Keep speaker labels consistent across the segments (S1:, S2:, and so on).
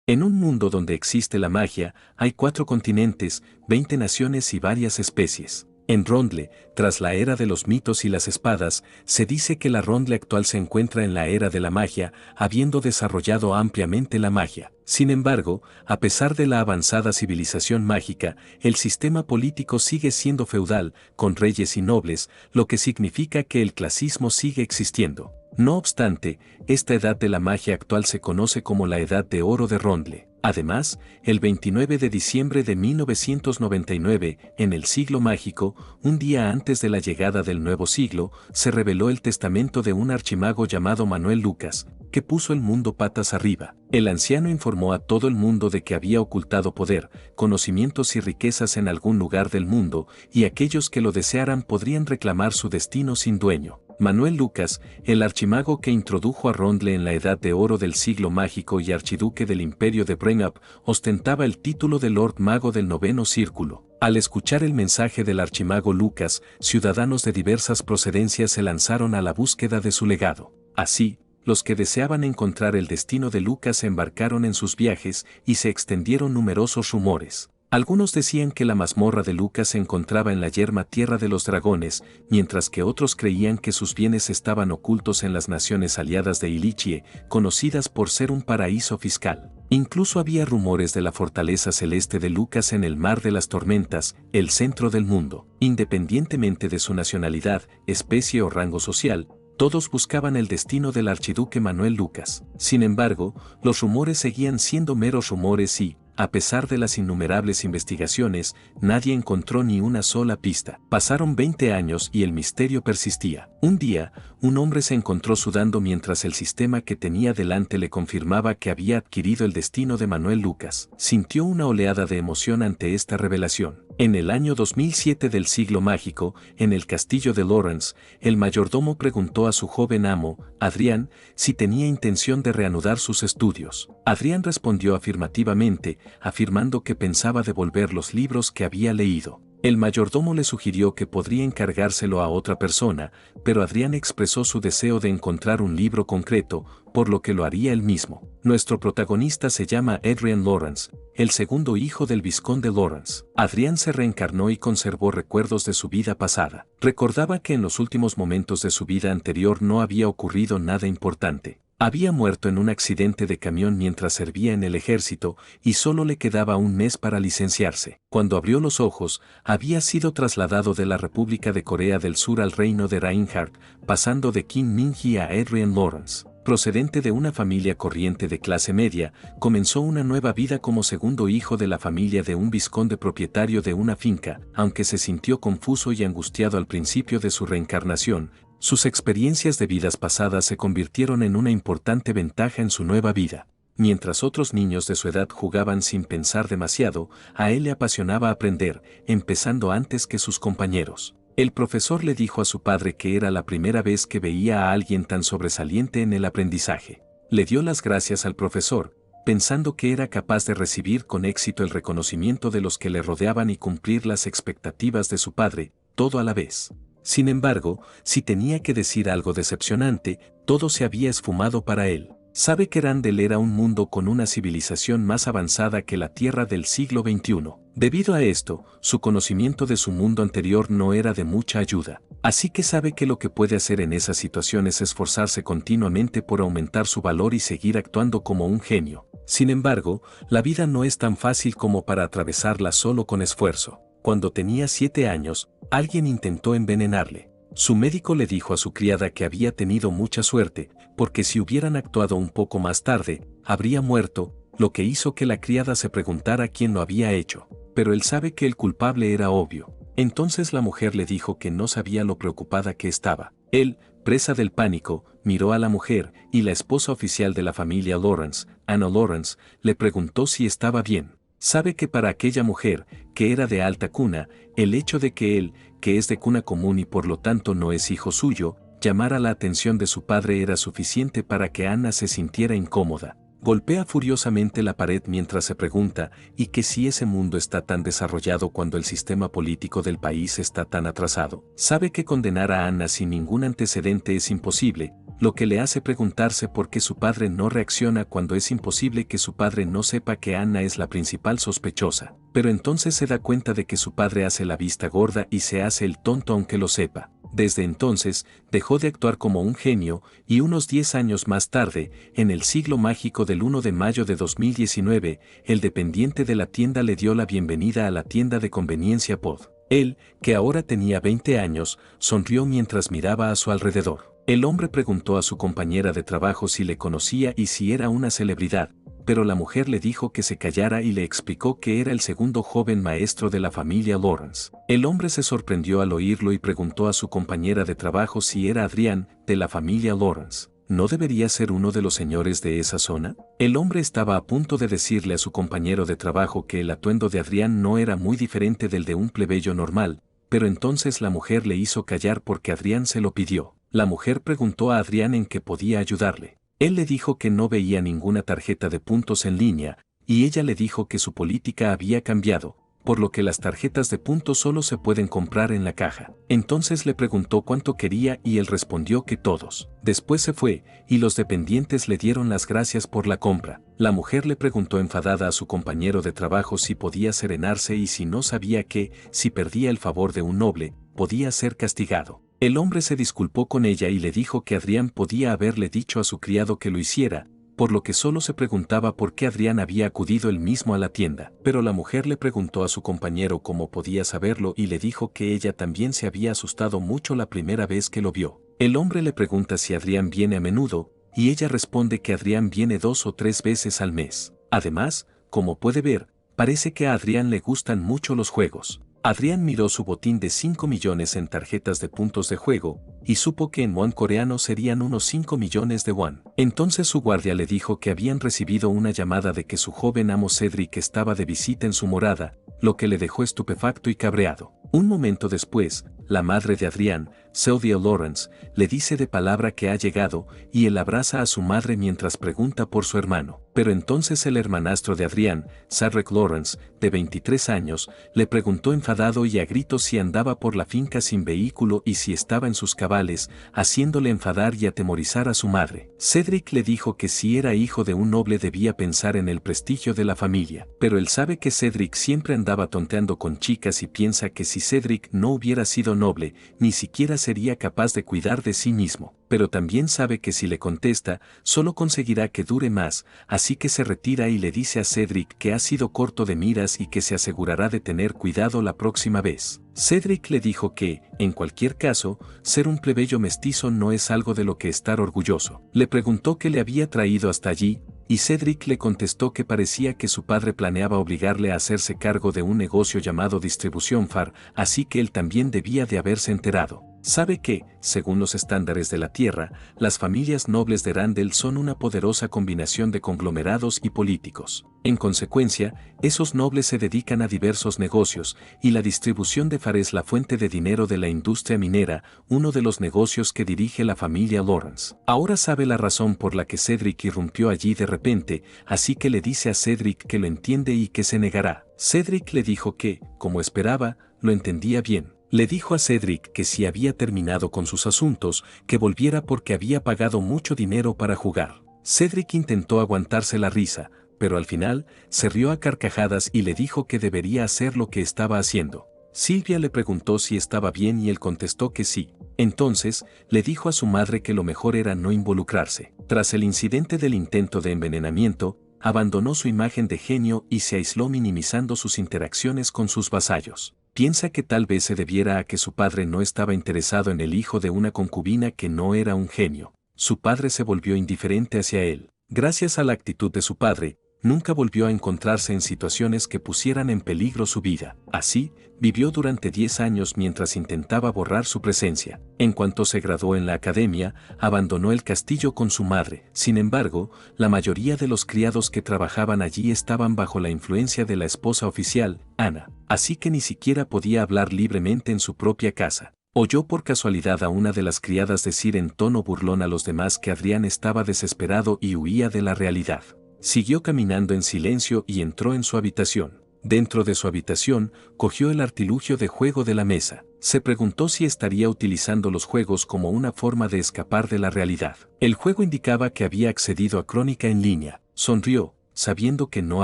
S1: En un mundo donde existe la magia, hay 4 continentes, 20 naciones y varias especies. En Rondle, tras la era de los mitos y las espadas, se dice que la Rondle actual se encuentra en la era de la magia, habiendo desarrollado ampliamente la magia. Sin embargo, a pesar de la avanzada civilización mágica, el sistema político sigue siendo feudal, con reyes y nobles, lo que significa que el clasismo sigue existiendo. No obstante, esta edad de la magia actual se conoce como la Edad de Oro de Rondle. Además, el 29 de diciembre de 1999, en el siglo mágico, un día antes de la llegada del nuevo siglo, se reveló el testamento de un archimago llamado Manuel Lucas, que puso el mundo patas arriba. El anciano informó a todo el mundo de que había ocultado poder, conocimientos y riquezas en algún lugar del mundo, y aquellos que lo desearan podrían reclamar su destino sin dueño. Manuel Lucas, el archimago que introdujo a Rondle en la Edad de Oro del siglo mágico y archiduque del imperio de Brennap, ostentaba el título de Lord Mago del Noveno Círculo. Al escuchar el mensaje del archimago Lucas, ciudadanos de diversas procedencias se lanzaron a la búsqueda de su legado. Así, los que deseaban encontrar el destino de Lucas se embarcaron en sus viajes y se extendieron numerosos rumores. Algunos decían que la mazmorra de Lucas se encontraba en la yerma tierra de los dragones, mientras que otros creían que sus bienes estaban ocultos en las naciones aliadas de Ilichie, conocidas por ser un paraíso fiscal. Incluso había rumores de la fortaleza celeste de Lucas en el Mar de las Tormentas, el centro del mundo. Independientemente de su nacionalidad, especie o rango social, todos buscaban el destino del archiduque Manuel Lucas. Sin embargo, los rumores seguían siendo meros rumores y, a pesar de las innumerables investigaciones, nadie encontró ni una sola pista. Pasaron 20 años y el misterio persistía. Un día, un hombre se encontró sudando mientras el sistema que tenía delante le confirmaba que había adquirido el destino de Manuel Lucas. Sintió una oleada de emoción ante esta revelación. En el año 2007 del siglo mágico, en el castillo de Lawrence, el mayordomo preguntó a su joven amo, Adrián, si tenía intención de reanudar sus estudios. Adrián respondió afirmativamente, afirmando que pensaba devolver los libros que había leído. El mayordomo le sugirió que podría encargárselo a otra persona, pero Adrián expresó su deseo de encontrar un libro concreto, por lo que lo haría él mismo. Nuestro protagonista se llama Adrian Lawrence, el segundo hijo del vizconde Lawrence. Adrián se reencarnó y conservó recuerdos de su vida pasada. Recordaba que en los últimos momentos de su vida anterior no había ocurrido nada importante. Había muerto en un accidente de camión mientras servía en el ejército y solo le quedaba un mes para licenciarse. Cuando abrió los ojos, había sido trasladado de la República de Corea del Sur al reino de Reinhardt, pasando de Kim Min-hee a Adrian Lawrence. Procedente de una familia corriente de clase media, comenzó una nueva vida como segundo hijo de la familia de un vizconde propietario de una finca. Aunque se sintió confuso y angustiado al principio de su reencarnación, sus experiencias de vidas pasadas se convirtieron en una importante ventaja en su nueva vida. Mientras otros niños de su edad jugaban sin pensar demasiado, a él le apasionaba aprender, empezando antes que sus compañeros. El profesor le dijo a su padre que era la primera vez que veía a alguien tan sobresaliente en el aprendizaje. Le dio las gracias al profesor, pensando que era capaz de recibir con éxito el reconocimiento de los que le rodeaban y cumplir las expectativas de su padre, todo a la vez. Sin embargo, si tenía que decir algo decepcionante, todo se había esfumado para él. Sabe que Randel era un mundo con una civilización más avanzada que la Tierra del siglo XXI. Debido a esto, su conocimiento de su mundo anterior no era de mucha ayuda. Así que sabe que lo que puede hacer en esas situaciones es esforzarse continuamente por aumentar su valor y seguir actuando como un genio. Sin embargo, la vida no es tan fácil como para atravesarla solo con esfuerzo. Cuando tenía 7 años, alguien intentó envenenarle. Su médico le dijo a su criada que había tenido mucha suerte, porque si hubieran actuado un poco más tarde, habría muerto, lo que hizo que la criada se preguntara quién lo había hecho. Pero él sabe que el culpable era obvio. Entonces la mujer le dijo que no sabía lo preocupada que estaba. Él, presa del pánico, miró a la mujer, y la esposa oficial de la familia Lawrence, Anna Lawrence, le preguntó si estaba bien. Sabe que para aquella mujer, que era de alta cuna, el hecho de que él, que es de cuna común y por lo tanto no es hijo suyo, llamara la atención de su padre era suficiente para que Anna se sintiera incómoda. Golpea furiosamente la pared mientras se pregunta, ¿y que si ese mundo está tan desarrollado cuando el sistema político del país está tan atrasado? Sabe que condenar a Anna sin ningún antecedente es imposible, lo que le hace preguntarse por qué su padre no reacciona cuando es imposible que su padre no sepa que Anna es la principal sospechosa. Pero entonces se da cuenta de que su padre hace la vista gorda y se hace el tonto aunque lo sepa. Desde entonces, dejó de actuar como un genio y unos 10 años más tarde, en el siglo mágico del 1 de mayo de 2019, el dependiente de la tienda le dio la bienvenida a la tienda de conveniencia Pod. Él, que ahora tenía 20 años, sonrió mientras miraba a su alrededor. El hombre preguntó a su compañera de trabajo si le conocía y si era una celebridad, pero la mujer le dijo que se callara y le explicó que era el segundo joven maestro de la familia Lawrence. El hombre se sorprendió al oírlo y preguntó a su compañera de trabajo si era Adrián, de la familia Lawrence. ¿No debería ser uno de los señores de esa zona? El hombre estaba a punto de decirle a su compañero de trabajo que el atuendo de Adrián no era muy diferente del de un plebeyo normal, pero entonces la mujer le hizo callar porque Adrián se lo pidió. La mujer preguntó a Adrián en qué podía ayudarle. Él le dijo que no veía ninguna tarjeta de puntos en línea, y ella le dijo que su política había cambiado, por lo que las tarjetas de puntos solo se pueden comprar en la caja. Entonces le preguntó cuánto quería y él respondió que todos. Después se fue, y los dependientes le dieron las gracias por la compra. La mujer le preguntó enfadada a su compañero de trabajo si podía serenarse y si no sabía que, si perdía el favor de un noble, podía ser castigado. El hombre se disculpó con ella y le dijo que Adrián podía haberle dicho a su criado que lo hiciera, por lo que solo se preguntaba por qué Adrián había acudido él mismo a la tienda. Pero la mujer le preguntó a su compañero cómo podía saberlo y le dijo que ella también se había asustado mucho la primera vez que lo vio. El hombre le pregunta si Adrián viene a menudo, y ella responde que Adrián viene 2 o 3 veces al mes. Además, como puede ver, parece que a Adrián le gustan mucho los juegos. Adrián miró su botín de 5 millones en tarjetas de puntos de juego, y supo que en won coreano serían unos 5 millones de won. Entonces su guardia le dijo que habían recibido una llamada de que su joven amo Cedric estaba de visita en su morada, lo que le dejó estupefacto y cabreado. Un momento después, la madre de Adrián, Sylvia Lawrence, le dice de palabra que ha llegado, y él abraza a su madre mientras pregunta por su hermano. Pero entonces el hermanastro de Adrián, Cedric Lawrence, de 23 años, le preguntó enfadado y a gritos si andaba por la finca sin vehículo y si estaba en sus cabales, haciéndole enfadar y atemorizar a su madre. Cedric le dijo que si era hijo de un noble debía pensar en el prestigio de la familia, pero él sabe que Cedric siempre andaba tonteando con chicas y piensa que si Cedric no hubiera sido noble, ni siquiera sería capaz de cuidar de sí mismo. Pero también sabe que si le contesta, solo conseguirá que dure más, así que se retira y le dice a Cedric que ha sido corto de miras y que se asegurará de tener cuidado la próxima vez. Cedric le dijo que, en cualquier caso, ser un plebeyo mestizo no es algo de lo que estar orgulloso. Le preguntó qué le había traído hasta allí, y Cedric le contestó que parecía que su padre planeaba obligarle a hacerse cargo de un negocio llamado Distribución FAR, así que él también debía de haberse enterado. Sabe que, según los estándares de la Tierra, las familias nobles de Randall son una poderosa combinación de conglomerados y políticos. En consecuencia, esos nobles se dedican a diversos negocios, y la distribución de FAR es la fuente de dinero de la industria minera, uno de los negocios que dirige la familia Lawrence. Ahora sabe la razón por la que Cedric irrumpió allí de repente, así que le dice a Cedric que lo entiende y que se negará. Cedric le dijo que, como esperaba, lo entendía bien. Le dijo a Cedric que si había terminado con sus asuntos, que volviera porque había pagado mucho dinero para jugar. Cedric intentó aguantarse la risa, pero al final, se rió a carcajadas y le dijo que debería hacer lo que estaba haciendo. Sylvia le preguntó si estaba bien y él contestó que sí. Entonces, le dijo a su madre que lo mejor era no involucrarse. Tras el incidente del intento de envenenamiento, abandonó su imagen de genio y se aisló minimizando sus interacciones con sus vasallos. Piensa que tal vez se debiera a que su padre no estaba interesado en el hijo de una concubina que no era un genio. Su padre se volvió indiferente hacia él. Gracias a la actitud de su padre, nunca volvió a encontrarse en situaciones que pusieran en peligro su vida. Así, vivió durante 10 años mientras intentaba borrar su presencia. En cuanto se graduó en la academia, abandonó el castillo con su madre. Sin embargo, la mayoría de los criados que trabajaban allí estaban bajo la influencia de la esposa oficial, Anna. Así que ni siquiera podía hablar libremente en su propia casa. Oyó por casualidad a una de las criadas decir en tono burlón a los demás que Adrián estaba desesperado y huía de la realidad. Siguió caminando en silencio y entró en su habitación. Dentro de su habitación, cogió el artilugio de juego de la mesa. Se preguntó si estaría utilizando los juegos como una forma de escapar de la realidad. El juego indicaba que había accedido a Crónica en línea. Sonrió, sabiendo que no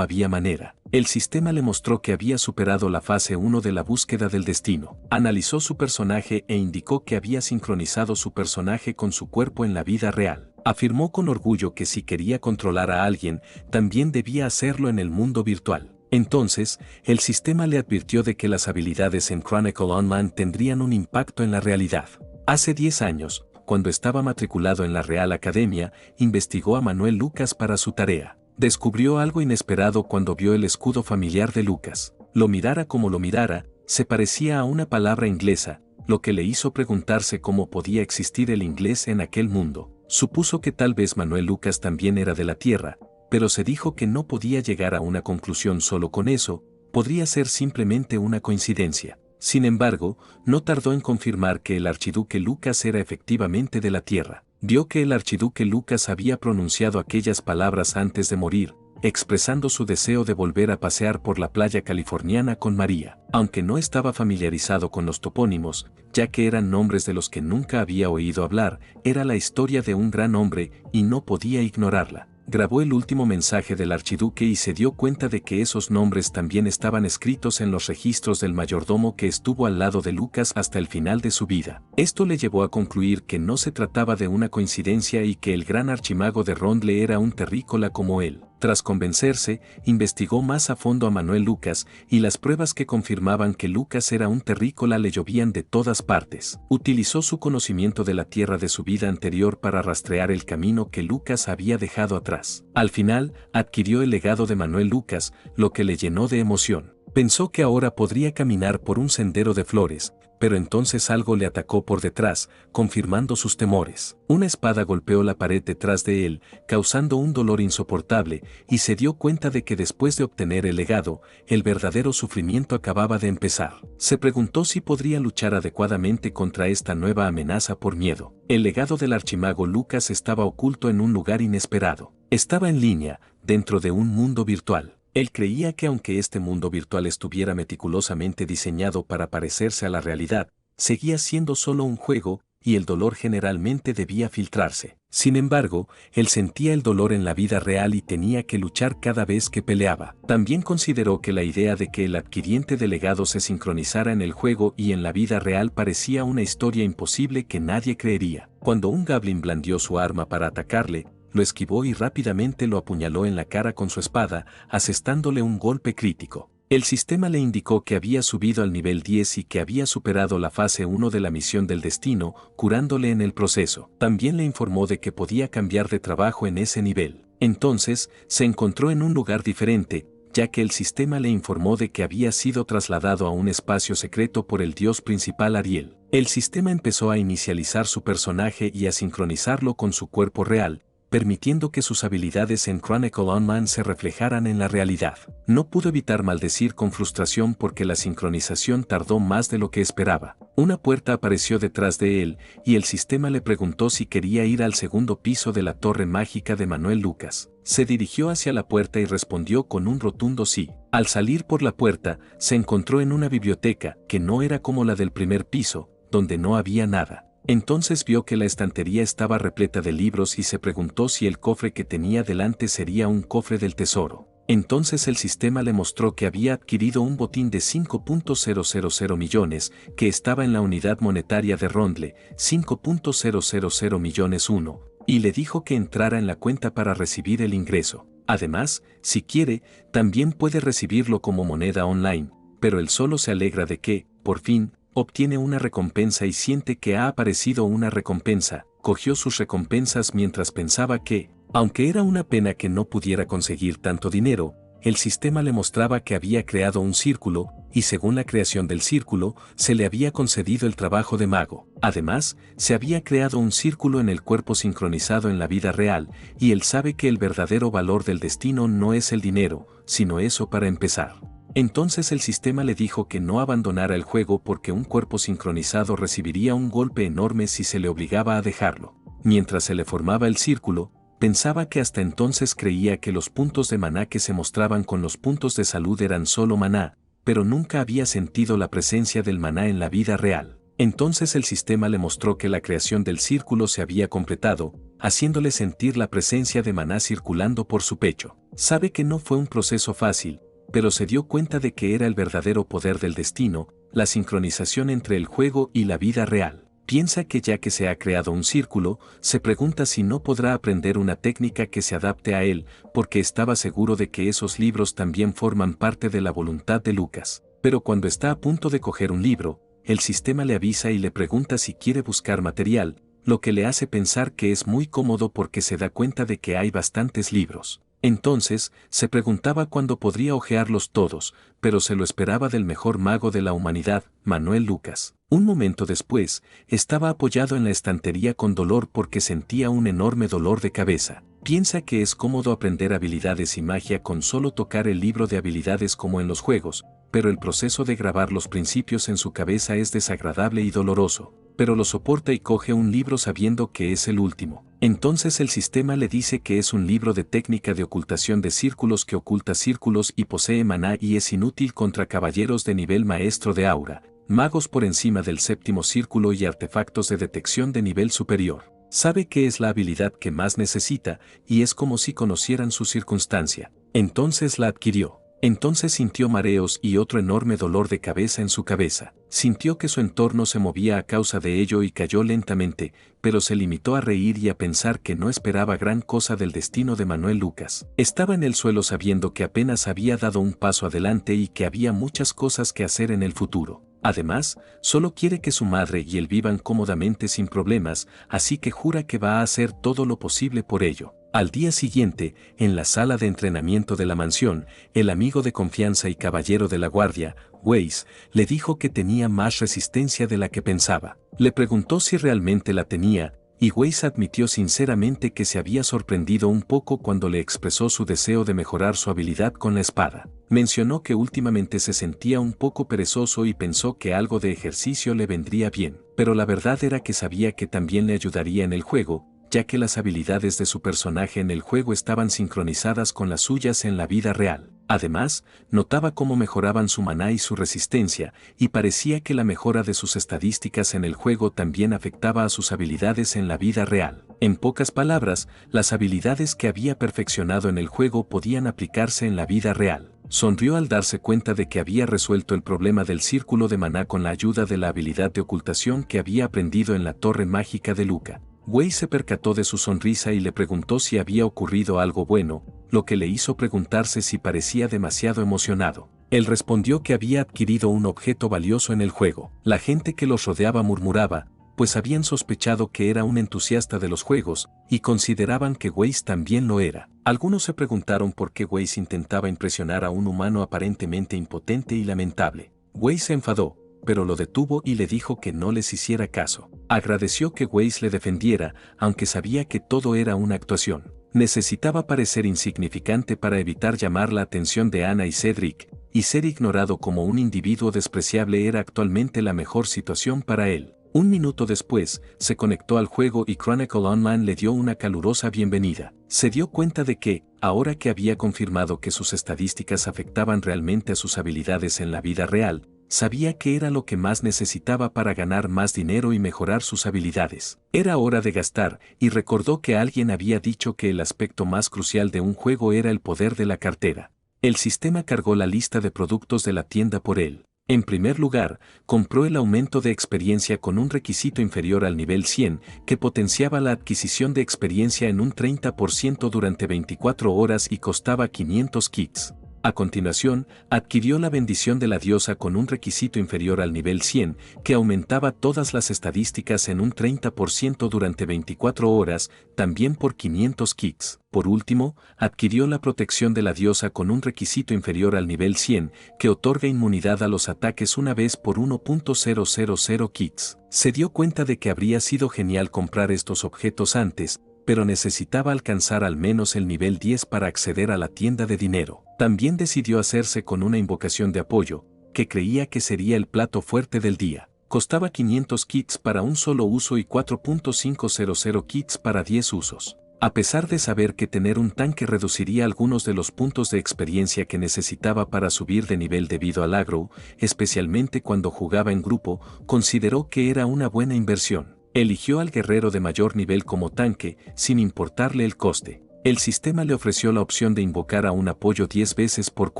S1: había manera. El sistema le mostró que había superado la fase 1 de la búsqueda del destino. Analizó su personaje e indicó que había sincronizado su personaje con su cuerpo en la vida real. Afirmó con orgullo que si quería controlar a alguien, también debía hacerlo en el mundo virtual. Entonces, el sistema le advirtió de que las habilidades en Chronicle Online tendrían un impacto en la realidad. Hace 10 años, cuando estaba matriculado en la Real Academia, investigó a Manuel Lucas para su tarea. Descubrió algo inesperado cuando vio el escudo familiar de Lucas. Lo mirara como lo mirara, se parecía a una palabra inglesa, lo que le hizo preguntarse cómo podía existir el inglés en aquel mundo. Supuso que tal vez Manuel Lucas también era de la Tierra, pero se dijo que no podía llegar a una conclusión solo con eso, podría ser simplemente una coincidencia. Sin embargo, no tardó en confirmar que el archiduque Lucas era efectivamente de la Tierra. Vio que el archiduque Lucas había pronunciado aquellas palabras antes de morir, expresando su deseo de volver a pasear por la playa californiana con María. Aunque no estaba familiarizado con los topónimos, ya que eran nombres de los que nunca había oído hablar, era la historia de un gran hombre y no podía ignorarla. Grabó el último mensaje del archiduque y se dio cuenta de que esos nombres también estaban escritos en los registros del mayordomo que estuvo al lado de Lucas hasta el final de su vida. Esto le llevó a concluir que no se trataba de una coincidencia y que el gran archimago de Rondle era un terrícola como él. Tras convencerse, investigó más a fondo a Manuel Lucas y las pruebas que confirmaban que Lucas era un terrícola le llovían de todas partes. Utilizó su conocimiento de la tierra de su vida anterior para rastrear el camino que Lucas había dejado atrás. Al final, adquirió el legado de Manuel Lucas, lo que le llenó de emoción. Pensó que ahora podría caminar por un sendero de flores, pero entonces algo le atacó por detrás, confirmando sus temores. Una espada golpeó la pared detrás de él, causando un dolor insoportable, y se dio cuenta de que después de obtener el legado, el verdadero sufrimiento acababa de empezar. Se preguntó si podría luchar adecuadamente contra esta nueva amenaza por miedo. El legado del archimago Lucas estaba oculto en un lugar inesperado. Estaba en línea, dentro de un mundo virtual. Él creía que aunque este mundo virtual estuviera meticulosamente diseñado para parecerse a la realidad, seguía siendo solo un juego, y el dolor generalmente debía filtrarse. Sin embargo, él sentía el dolor en la vida real y tenía que luchar cada vez que peleaba. También consideró que la idea de que el adquiriente de legado se sincronizara en el juego y en la vida real parecía una historia imposible que nadie creería. Cuando un Goblin blandió su arma para atacarle, lo esquivó y rápidamente lo apuñaló en la cara con su espada, asestándole un golpe crítico. El sistema le indicó que había subido al nivel 10 y que había superado la fase 1 de la misión del destino, curándole en el proceso. También le informó de que podía cambiar de trabajo en ese nivel. Entonces, se encontró en un lugar diferente, ya que el sistema le informó de que había sido trasladado a un espacio secreto por el dios principal Ariel. El sistema empezó a inicializar su personaje y a sincronizarlo con su cuerpo real, permitiendo que sus habilidades en Chronicle Online se reflejaran en la realidad. No pudo evitar maldecir con frustración porque la sincronización tardó más de lo que esperaba. Una puerta apareció detrás de él, y el sistema le preguntó si quería ir al segundo piso de la torre mágica de Manuel Lucas. Se dirigió hacia la puerta y respondió con un rotundo sí. Al salir por la puerta, se encontró en una biblioteca que no era como la del primer piso, donde no había nada. Entonces vio que la estantería estaba repleta de libros y se preguntó si el cofre que tenía delante sería un cofre del tesoro. Entonces el sistema le mostró que había adquirido un botín de 5.000 millones que estaba en la unidad monetaria de Rondle, 5.000 millones 1, y le dijo que entrara en la cuenta para recibir el ingreso. Además, si quiere, también puede recibirlo como moneda online, pero él solo se alegra de que, por fin, obtiene una recompensa y siente que ha aparecido una recompensa. Cogió sus recompensas mientras pensaba que, aunque era una pena que no pudiera conseguir tanto dinero, el sistema le mostraba que había creado un círculo, y según la creación del círculo, se le había concedido el trabajo de mago. Además, se había creado un círculo en el cuerpo sincronizado en la vida real, y él sabe que el verdadero valor del destino no es el dinero, sino eso para empezar. Entonces el sistema le dijo que no abandonara el juego porque un cuerpo sincronizado recibiría un golpe enorme si se le obligaba a dejarlo. Mientras se le formaba el círculo, Pensaba que hasta entonces creía que los puntos de maná que se mostraban con los puntos de salud eran solo maná, pero nunca había sentido la presencia del maná en la vida real. Entonces el sistema le mostró que la creación del círculo se había completado, haciéndole sentir la presencia de maná circulando por su pecho. Sabe que no fue un proceso fácil, pero se dio cuenta de que era el verdadero poder del destino, la sincronización entre el juego y la vida real. Piensa que ya que se ha creado un círculo, se pregunta si no podrá aprender una técnica que se adapte a él, porque estaba seguro de que esos libros también forman parte de la voluntad de Lucas. Pero cuando está a punto de coger un libro, el sistema le avisa y le pregunta si quiere buscar material, lo que le hace pensar que es muy cómodo porque se da cuenta de que hay bastantes libros. Entonces, se preguntaba cuándo podría hojearlos todos, pero se lo esperaba del mejor mago de la humanidad, Manuel Lucas. Un momento después, estaba apoyado en la estantería con dolor porque sentía un enorme dolor de cabeza. Piensa que es cómodo aprender habilidades y magia con solo tocar el libro de habilidades como en los juegos, pero el proceso de grabar los principios en su cabeza es desagradable y doloroso. Pero lo soporta y coge un libro sabiendo que es el último. Entonces el sistema le dice que es un libro de técnica de ocultación de círculos que oculta círculos y posee maná y es inútil contra caballeros de nivel maestro de aura, magos por encima del séptimo círculo y artefactos de detección de nivel superior. Sabe que es la habilidad que más necesita y es como si conocieran su circunstancia. Entonces la adquirió. Entonces sintió mareos y otro enorme dolor de cabeza en su cabeza. Sintió que su entorno se movía a causa de ello y cayó lentamente, pero se limitó a reír y a pensar que no esperaba gran cosa del destino de Manuel Lucas. Estaba en el suelo sabiendo que apenas había dado un paso adelante y que había muchas cosas que hacer en el futuro. Además, solo quiere que su madre y él vivan cómodamente sin problemas, así que jura que va a hacer todo lo posible por ello. Al día siguiente, en la sala de entrenamiento de la mansión, el amigo de confianza y caballero de la guardia, Weiss, le dijo que tenía más resistencia de la que pensaba. Le preguntó si realmente la tenía, y Weiss admitió sinceramente que se había sorprendido un poco cuando le expresó su deseo de mejorar su habilidad con la espada. Mencionó que últimamente se sentía un poco perezoso y pensó que algo de ejercicio le vendría bien, pero la verdad era que sabía que también le ayudaría en el juego, ya que las habilidades de su personaje en el juego estaban sincronizadas con las suyas en la vida real. Además, notaba cómo mejoraban su maná y su resistencia, y parecía que la mejora de sus estadísticas en el juego también afectaba a sus habilidades en la vida real. En pocas palabras, las habilidades que había perfeccionado en el juego podían aplicarse en la vida real. Sonrió al darse cuenta de que había resuelto el problema del círculo de maná con la ayuda de la habilidad de ocultación que había aprendido en la torre mágica de Luca. Weiss se percató de su sonrisa y le preguntó si había ocurrido algo bueno, lo que le hizo preguntarse si parecía demasiado emocionado. Él respondió que había adquirido un objeto valioso en el juego. La gente que los rodeaba murmuraba, pues habían sospechado que era un entusiasta de los juegos, y consideraban que Weiss también lo era. Algunos se preguntaron por qué Weiss intentaba impresionar a un humano aparentemente impotente y lamentable. Weiss se enfadó, pero lo detuvo y le dijo que no les hiciera caso. Agradeció que Weiss le defendiera, aunque sabía que todo era una actuación. Necesitaba parecer insignificante para evitar llamar la atención de Anna y Cedric, y ser ignorado como un individuo despreciable era actualmente la mejor situación para él. Un minuto después, se conectó al juego y Chronicle Online le dio una calurosa bienvenida. Se dio cuenta de que, ahora que había confirmado que sus estadísticas afectaban realmente a sus habilidades en la vida real, sabía que era lo que más necesitaba para ganar más dinero y mejorar sus habilidades. Era hora de gastar, y recordó que alguien había dicho que el aspecto más crucial de un juego era el poder de la cartera. El sistema cargó la lista de productos de la tienda por él. En primer lugar, compró el aumento de experiencia con un requisito inferior al nivel 100, que potenciaba la adquisición de experiencia en un 30% durante 24 horas y costaba 500 kits. A continuación, adquirió la bendición de la diosa con un requisito inferior al nivel 100, que aumentaba todas las estadísticas en un 30% durante 24 horas, también por 500 kits. Por último, adquirió la protección de la diosa con un requisito inferior al nivel 100, que otorga inmunidad a los ataques una vez por 1.000 kits. Se dio cuenta de que habría sido genial comprar estos objetos antes, pero necesitaba alcanzar al menos el nivel 10 para acceder a la tienda de dinero. También decidió hacerse con una invocación de apoyo, que creía que sería el plato fuerte del día. Costaba 500 kits para un solo uso y 4.500 kits para 10 usos. A pesar de saber que tener un tanque reduciría algunos de los puntos de experiencia que necesitaba para subir de nivel debido al aggro, especialmente cuando jugaba en grupo, consideró que era una buena inversión. Eligió al guerrero de mayor nivel como tanque, sin importarle el coste. El sistema le ofreció la opción de invocar a un apoyo 10 veces por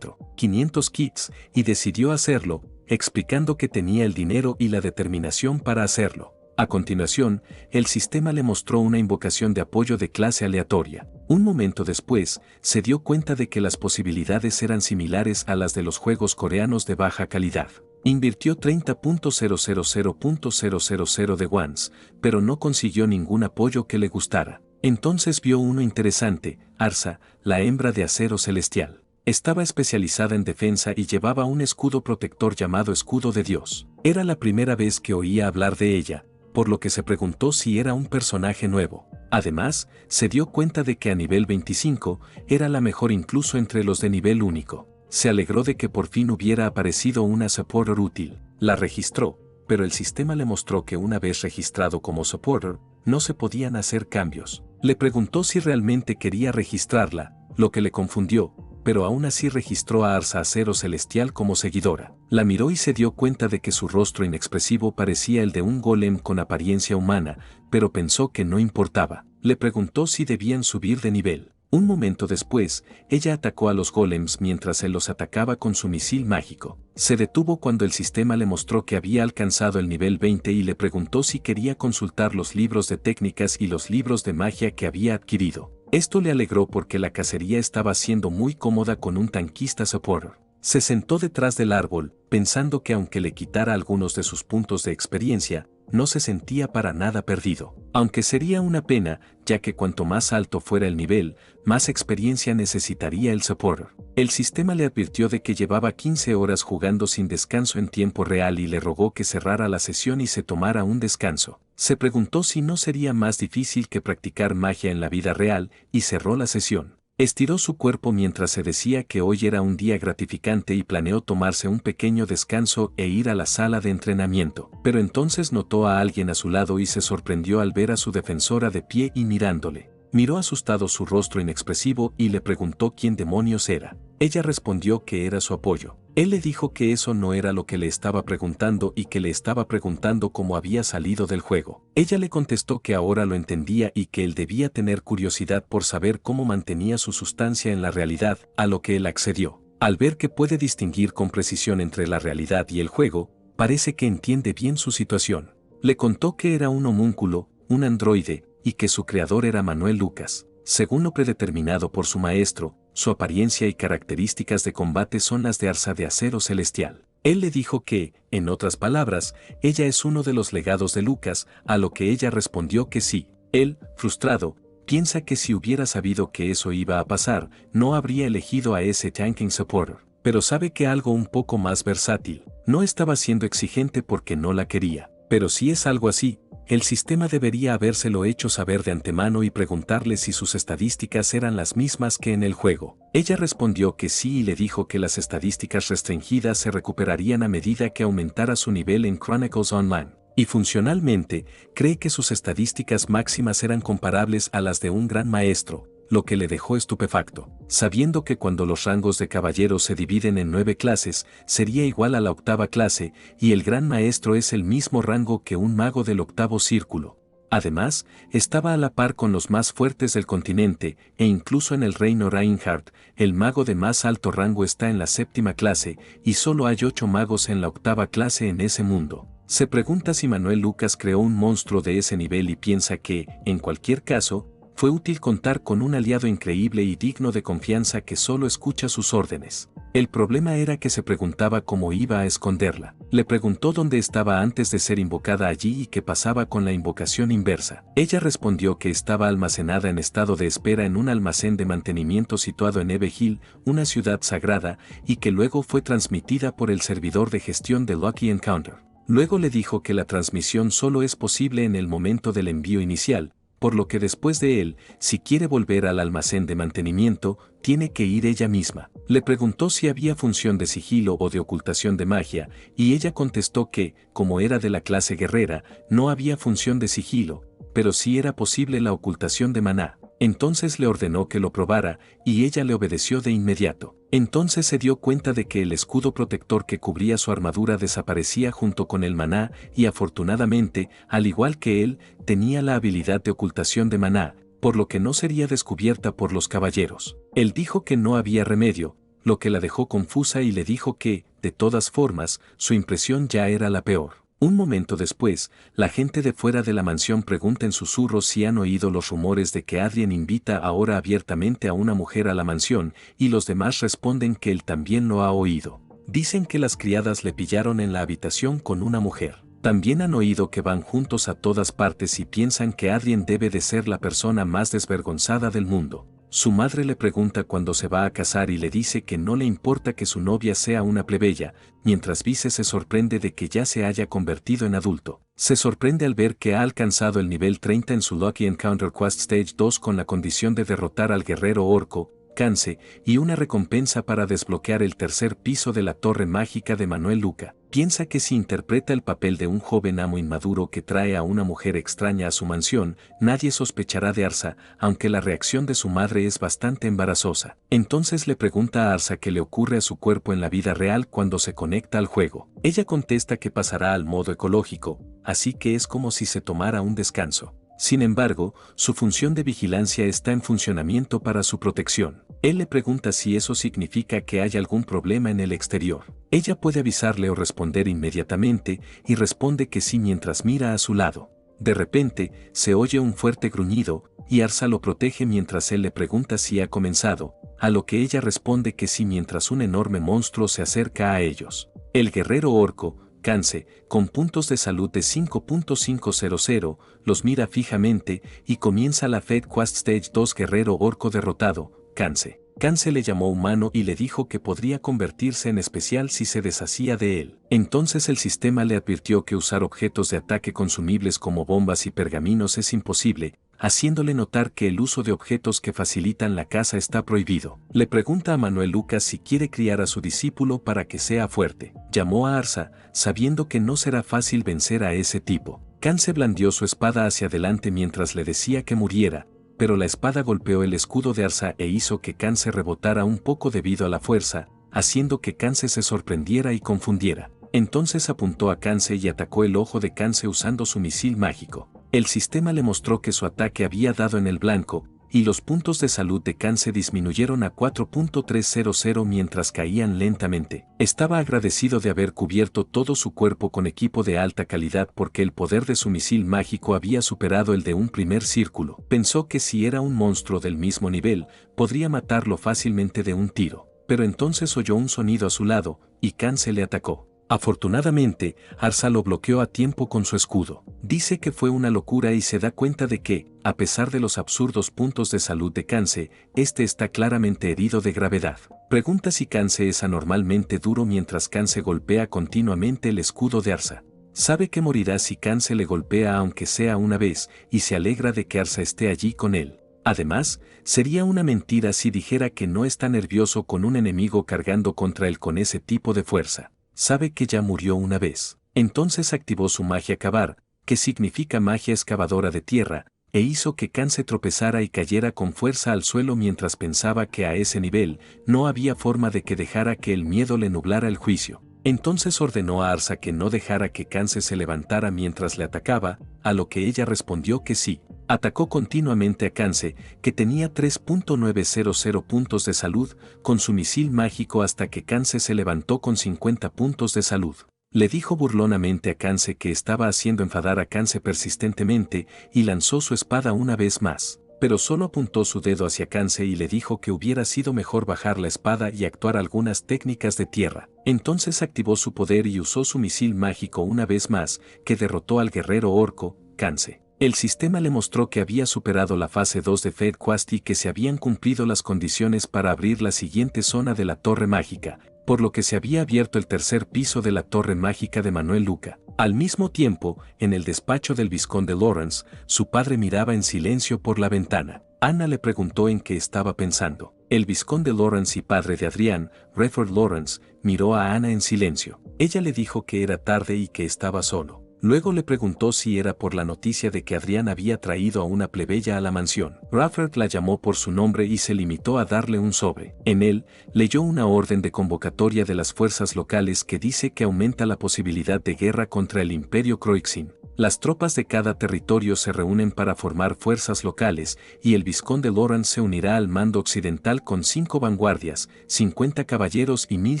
S1: 500 kits, y decidió hacerlo, explicando que tenía el dinero y la determinación para hacerlo. A continuación, el sistema le mostró una invocación de apoyo de clase aleatoria. Un momento después, se dio cuenta de que las posibilidades eran similares a las de los juegos coreanos de baja calidad. Invirtió 30.000.000 de wons, pero no consiguió ningún apoyo que le gustara. Entonces vio uno interesante, Arsa, la hembra de acero celestial. Estaba especializada en defensa y llevaba un escudo protector llamado Escudo de Dios. Era la primera vez que oía hablar de ella, por lo que se preguntó si era un personaje nuevo. Además, se dio cuenta de que a nivel 25 era la mejor incluso entre los de nivel único. Se alegró de que por fin hubiera aparecido una supporter útil. La registró, pero el sistema le mostró que una vez registrado como supporter, no se podían hacer cambios. Le preguntó si realmente quería registrarla, lo que le confundió, pero aún así registró a Arsa Acero Celestial como seguidora. La miró y se dio cuenta de que su rostro inexpresivo parecía el de un golem con apariencia humana, pero pensó que no importaba. Le preguntó si debían subir de nivel. Un momento después, ella atacó a los golems mientras él los atacaba con su misil mágico. Se detuvo cuando el sistema le mostró que había alcanzado el nivel 20 y le preguntó si quería consultar los libros de técnicas y los libros de magia que había adquirido. Esto le alegró porque la cacería estaba siendo muy cómoda con un tanquista supporter. Se sentó detrás del árbol, pensando que aunque le quitara algunos de sus puntos de experiencia, no se sentía para nada perdido. Aunque sería una pena, ya que cuanto más alto fuera el nivel, más experiencia necesitaría el supporter. El sistema le advirtió de que llevaba 15 horas jugando sin descanso en tiempo real y le rogó que cerrara la sesión y se tomara un descanso. Se preguntó si no sería más difícil que practicar magia en la vida real, y cerró la sesión. Estiró su cuerpo mientras se decía que hoy era un día gratificante y planeó tomarse un pequeño descanso e ir a la sala de entrenamiento. Pero entonces notó a alguien a su lado y se sorprendió al ver a su defensora de pie y mirándole. Miró asustado su rostro inexpresivo y le preguntó quién demonios era. Ella respondió que era su apoyo. Él le dijo que eso no era lo que le estaba preguntando y que le estaba preguntando cómo había salido del juego. Ella le contestó que ahora lo entendía y que él debía tener curiosidad por saber cómo mantenía su sustancia en la realidad, a lo que él accedió. Al ver que puede distinguir con precisión entre la realidad y el juego, parece que entiende bien su situación. Le contó que era un homúnculo, un androide, y que su creador era Manuel Lucas. Según lo predeterminado por su maestro, su apariencia y características de combate son las de Arsa de Acero Celestial. Él le dijo que, en otras palabras, ella es uno de los legados de Lucas, a lo que ella respondió que sí. Él, frustrado, piensa que si hubiera sabido que eso iba a pasar, no habría elegido a ese tanking supporter. Pero sabe que algo un poco más versátil. No estaba siendo exigente porque no la quería. Pero si es algo así, el sistema debería habérselo hecho saber de antemano y preguntarle si sus estadísticas eran las mismas que en el juego. Ella respondió que sí y le dijo que las estadísticas restringidas se recuperarían a medida que aumentara su nivel en Chronicles Online. Y funcionalmente, cree que sus estadísticas máximas eran comparables a las de un gran maestro, lo que le dejó estupefacto, sabiendo que cuando los rangos de caballeros se dividen en 9 clases, sería igual a la 8ª clase, y el gran maestro es el mismo rango que un mago del 8º círculo. Además, estaba a la par con los más fuertes del continente, e incluso en el reino Reinhardt, el mago de más alto rango está en la 7ª clase, y solo hay 8 magos en la 8ª clase en ese mundo. Se pregunta si Manuel Lucas creó un monstruo de ese nivel y piensa que, en cualquier caso, fue útil contar con un aliado increíble y digno de confianza que solo escucha sus órdenes. El problema era que se preguntaba cómo iba a esconderla. Le preguntó dónde estaba antes de ser invocada allí y qué pasaba con la invocación inversa. Ella respondió que estaba almacenada en estado de espera en un almacén de mantenimiento situado en Eve Hill, una ciudad sagrada, y que luego fue transmitida por el servidor de gestión de Lucky Encounter. Luego le dijo que la transmisión solo es posible en el momento del envío inicial, por lo que después de él, si quiere volver al almacén de mantenimiento, tiene que ir ella misma. Le preguntó si había función de sigilo o de ocultación de magia, y ella contestó que, como era de la clase guerrera, no había función de sigilo, pero sí era posible la ocultación de maná. Entonces le ordenó que lo probara, y ella le obedeció de inmediato. Entonces se dio cuenta de que el escudo protector que cubría su armadura desaparecía junto con el maná, y afortunadamente, al igual que él, tenía la habilidad de ocultación de maná, por lo que no sería descubierta por los caballeros. Él dijo que no había remedio, lo que la dejó confusa y le dijo que, de todas formas, su impresión ya era la peor. Un momento después, la gente de fuera de la mansión pregunta en susurros si han oído los rumores de que Adrien invita ahora abiertamente a una mujer a la mansión, y los demás responden que él también lo ha oído. Dicen que las criadas le pillaron en la habitación con una mujer. También han oído que van juntos a todas partes y piensan que Adrien debe de ser la persona más desvergonzada del mundo. Su madre le pregunta cuándo se va a casar y le dice que no le importa que su novia sea una plebeya, mientras Vice se sorprende de que ya se haya convertido en adulto. Se sorprende al ver que ha alcanzado el nivel 30 en su Lucky Encounter Quest Stage 2 con la condición de derrotar al guerrero orco, Kance, y una recompensa para desbloquear el tercer piso de la torre mágica de Manuel Luca. Piensa que si interpreta el papel de un joven amo inmaduro que trae a una mujer extraña a su mansión, nadie sospechará de Arsa, aunque la reacción de su madre es bastante embarazosa. Entonces le pregunta a Arsa qué le ocurre a su cuerpo en la vida real cuando se conecta al juego. Ella contesta que pasará al modo ecológico, así que es como si se tomara un descanso. Sin embargo, su función de vigilancia está en funcionamiento para su protección. Él le pregunta si eso significa que hay algún problema en el exterior. Ella puede avisarle o responder inmediatamente, y responde que sí mientras mira a su lado. De repente, se oye un fuerte gruñido, y Arsa lo protege mientras él le pregunta si ha comenzado, a lo que ella responde que sí mientras un enorme monstruo se acerca a ellos. El guerrero orco, Kance, con puntos de salud de 5.500, los mira fijamente y comienza la Fed Quest Stage 2 guerrero orco derrotado, Kance. Kance le llamó humano y le dijo que podría convertirse en especial si se deshacía de él. Entonces el sistema le advirtió que usar objetos de ataque consumibles como bombas y pergaminos es imposible, haciéndole notar que el uso de objetos que facilitan la caza está prohibido. Le pregunta a Manuel Lucas si quiere criar a su discípulo para que sea fuerte. Llamó a Arsa, sabiendo que no será fácil vencer a ese tipo. Kance blandió su espada hacia adelante mientras le decía que muriera, pero la espada golpeó el escudo de Arsa e hizo que Kance rebotara un poco debido a la fuerza, haciendo que Kance se sorprendiera y confundiera. Entonces apuntó a Kance y atacó el ojo de Kance usando su misil mágico. El sistema le mostró que su ataque había dado en el blanco, y los puntos de salud de Kance disminuyeron a 4.300 mientras caían lentamente. Estaba agradecido de haber cubierto todo su cuerpo con equipo de alta calidad porque el poder de su misil mágico había superado el de un primer círculo. Pensó que si era un monstruo del mismo nivel, podría matarlo fácilmente de un tiro. Pero entonces oyó un sonido a su lado, y Kance le atacó. Afortunadamente, Arsa lo bloqueó a tiempo con su escudo. Dice que fue una locura y se da cuenta de que, a pesar de los absurdos puntos de salud de Kance, este está claramente herido de gravedad. Pregunta si Kance es anormalmente duro mientras Kance golpea continuamente el escudo de Arsa. Sabe que morirá si Kance le golpea aunque sea una vez, y se alegra de que Arsa esté allí con él. Además, sería una mentira si dijera que no está nervioso con un enemigo cargando contra él con ese tipo de fuerza. Sabe que ya murió una vez. Entonces activó su magia cavar, que significa magia excavadora de tierra, e hizo que Kance tropezara y cayera con fuerza al suelo mientras pensaba que a ese nivel no había forma de que dejara que el miedo le nublara el juicio. Entonces ordenó a Arsa que no dejara que Kance se levantara mientras le atacaba, a lo que ella respondió que sí. Atacó continuamente a Kance, que tenía 3.900 puntos de salud, con su misil mágico hasta que Kance se levantó con 50 puntos de salud. Le dijo burlonamente a Kance que estaba haciendo enfadar a Kance persistentemente y lanzó su espada una vez más. Pero solo apuntó su dedo hacia Kance y le dijo que hubiera sido mejor bajar la espada y actuar algunas técnicas de tierra. Entonces activó su poder y usó su misil mágico una vez más, que derrotó al guerrero orco, Kance. El sistema le mostró que había superado la fase 2 de Fed Quest y que se habían cumplido las condiciones para abrir la siguiente zona de la Torre Mágica, por lo que se había abierto el tercer piso de la Torre Mágica de Manuel Luca. Al mismo tiempo, en el despacho del vizconde Lawrence, su padre miraba en silencio por la ventana. Anna le preguntó en qué estaba pensando. El vizconde Lawrence y padre de Adrián, Redford Lawrence, miró a Anna en silencio. Ella le dijo que era tarde y que estaba solo. Luego le preguntó si era por la noticia de que Adrián había traído a una plebeya a la mansión. Rafford la llamó por su nombre y se limitó a darle un sobre. En él, leyó una orden de convocatoria de las fuerzas locales que dice que aumenta la posibilidad de guerra contra el Imperio Croixin. Las tropas de cada territorio se reúnen para formar fuerzas locales y el vizconde Lawrence se unirá al mando occidental con 5 vanguardias, 50 caballeros y 1000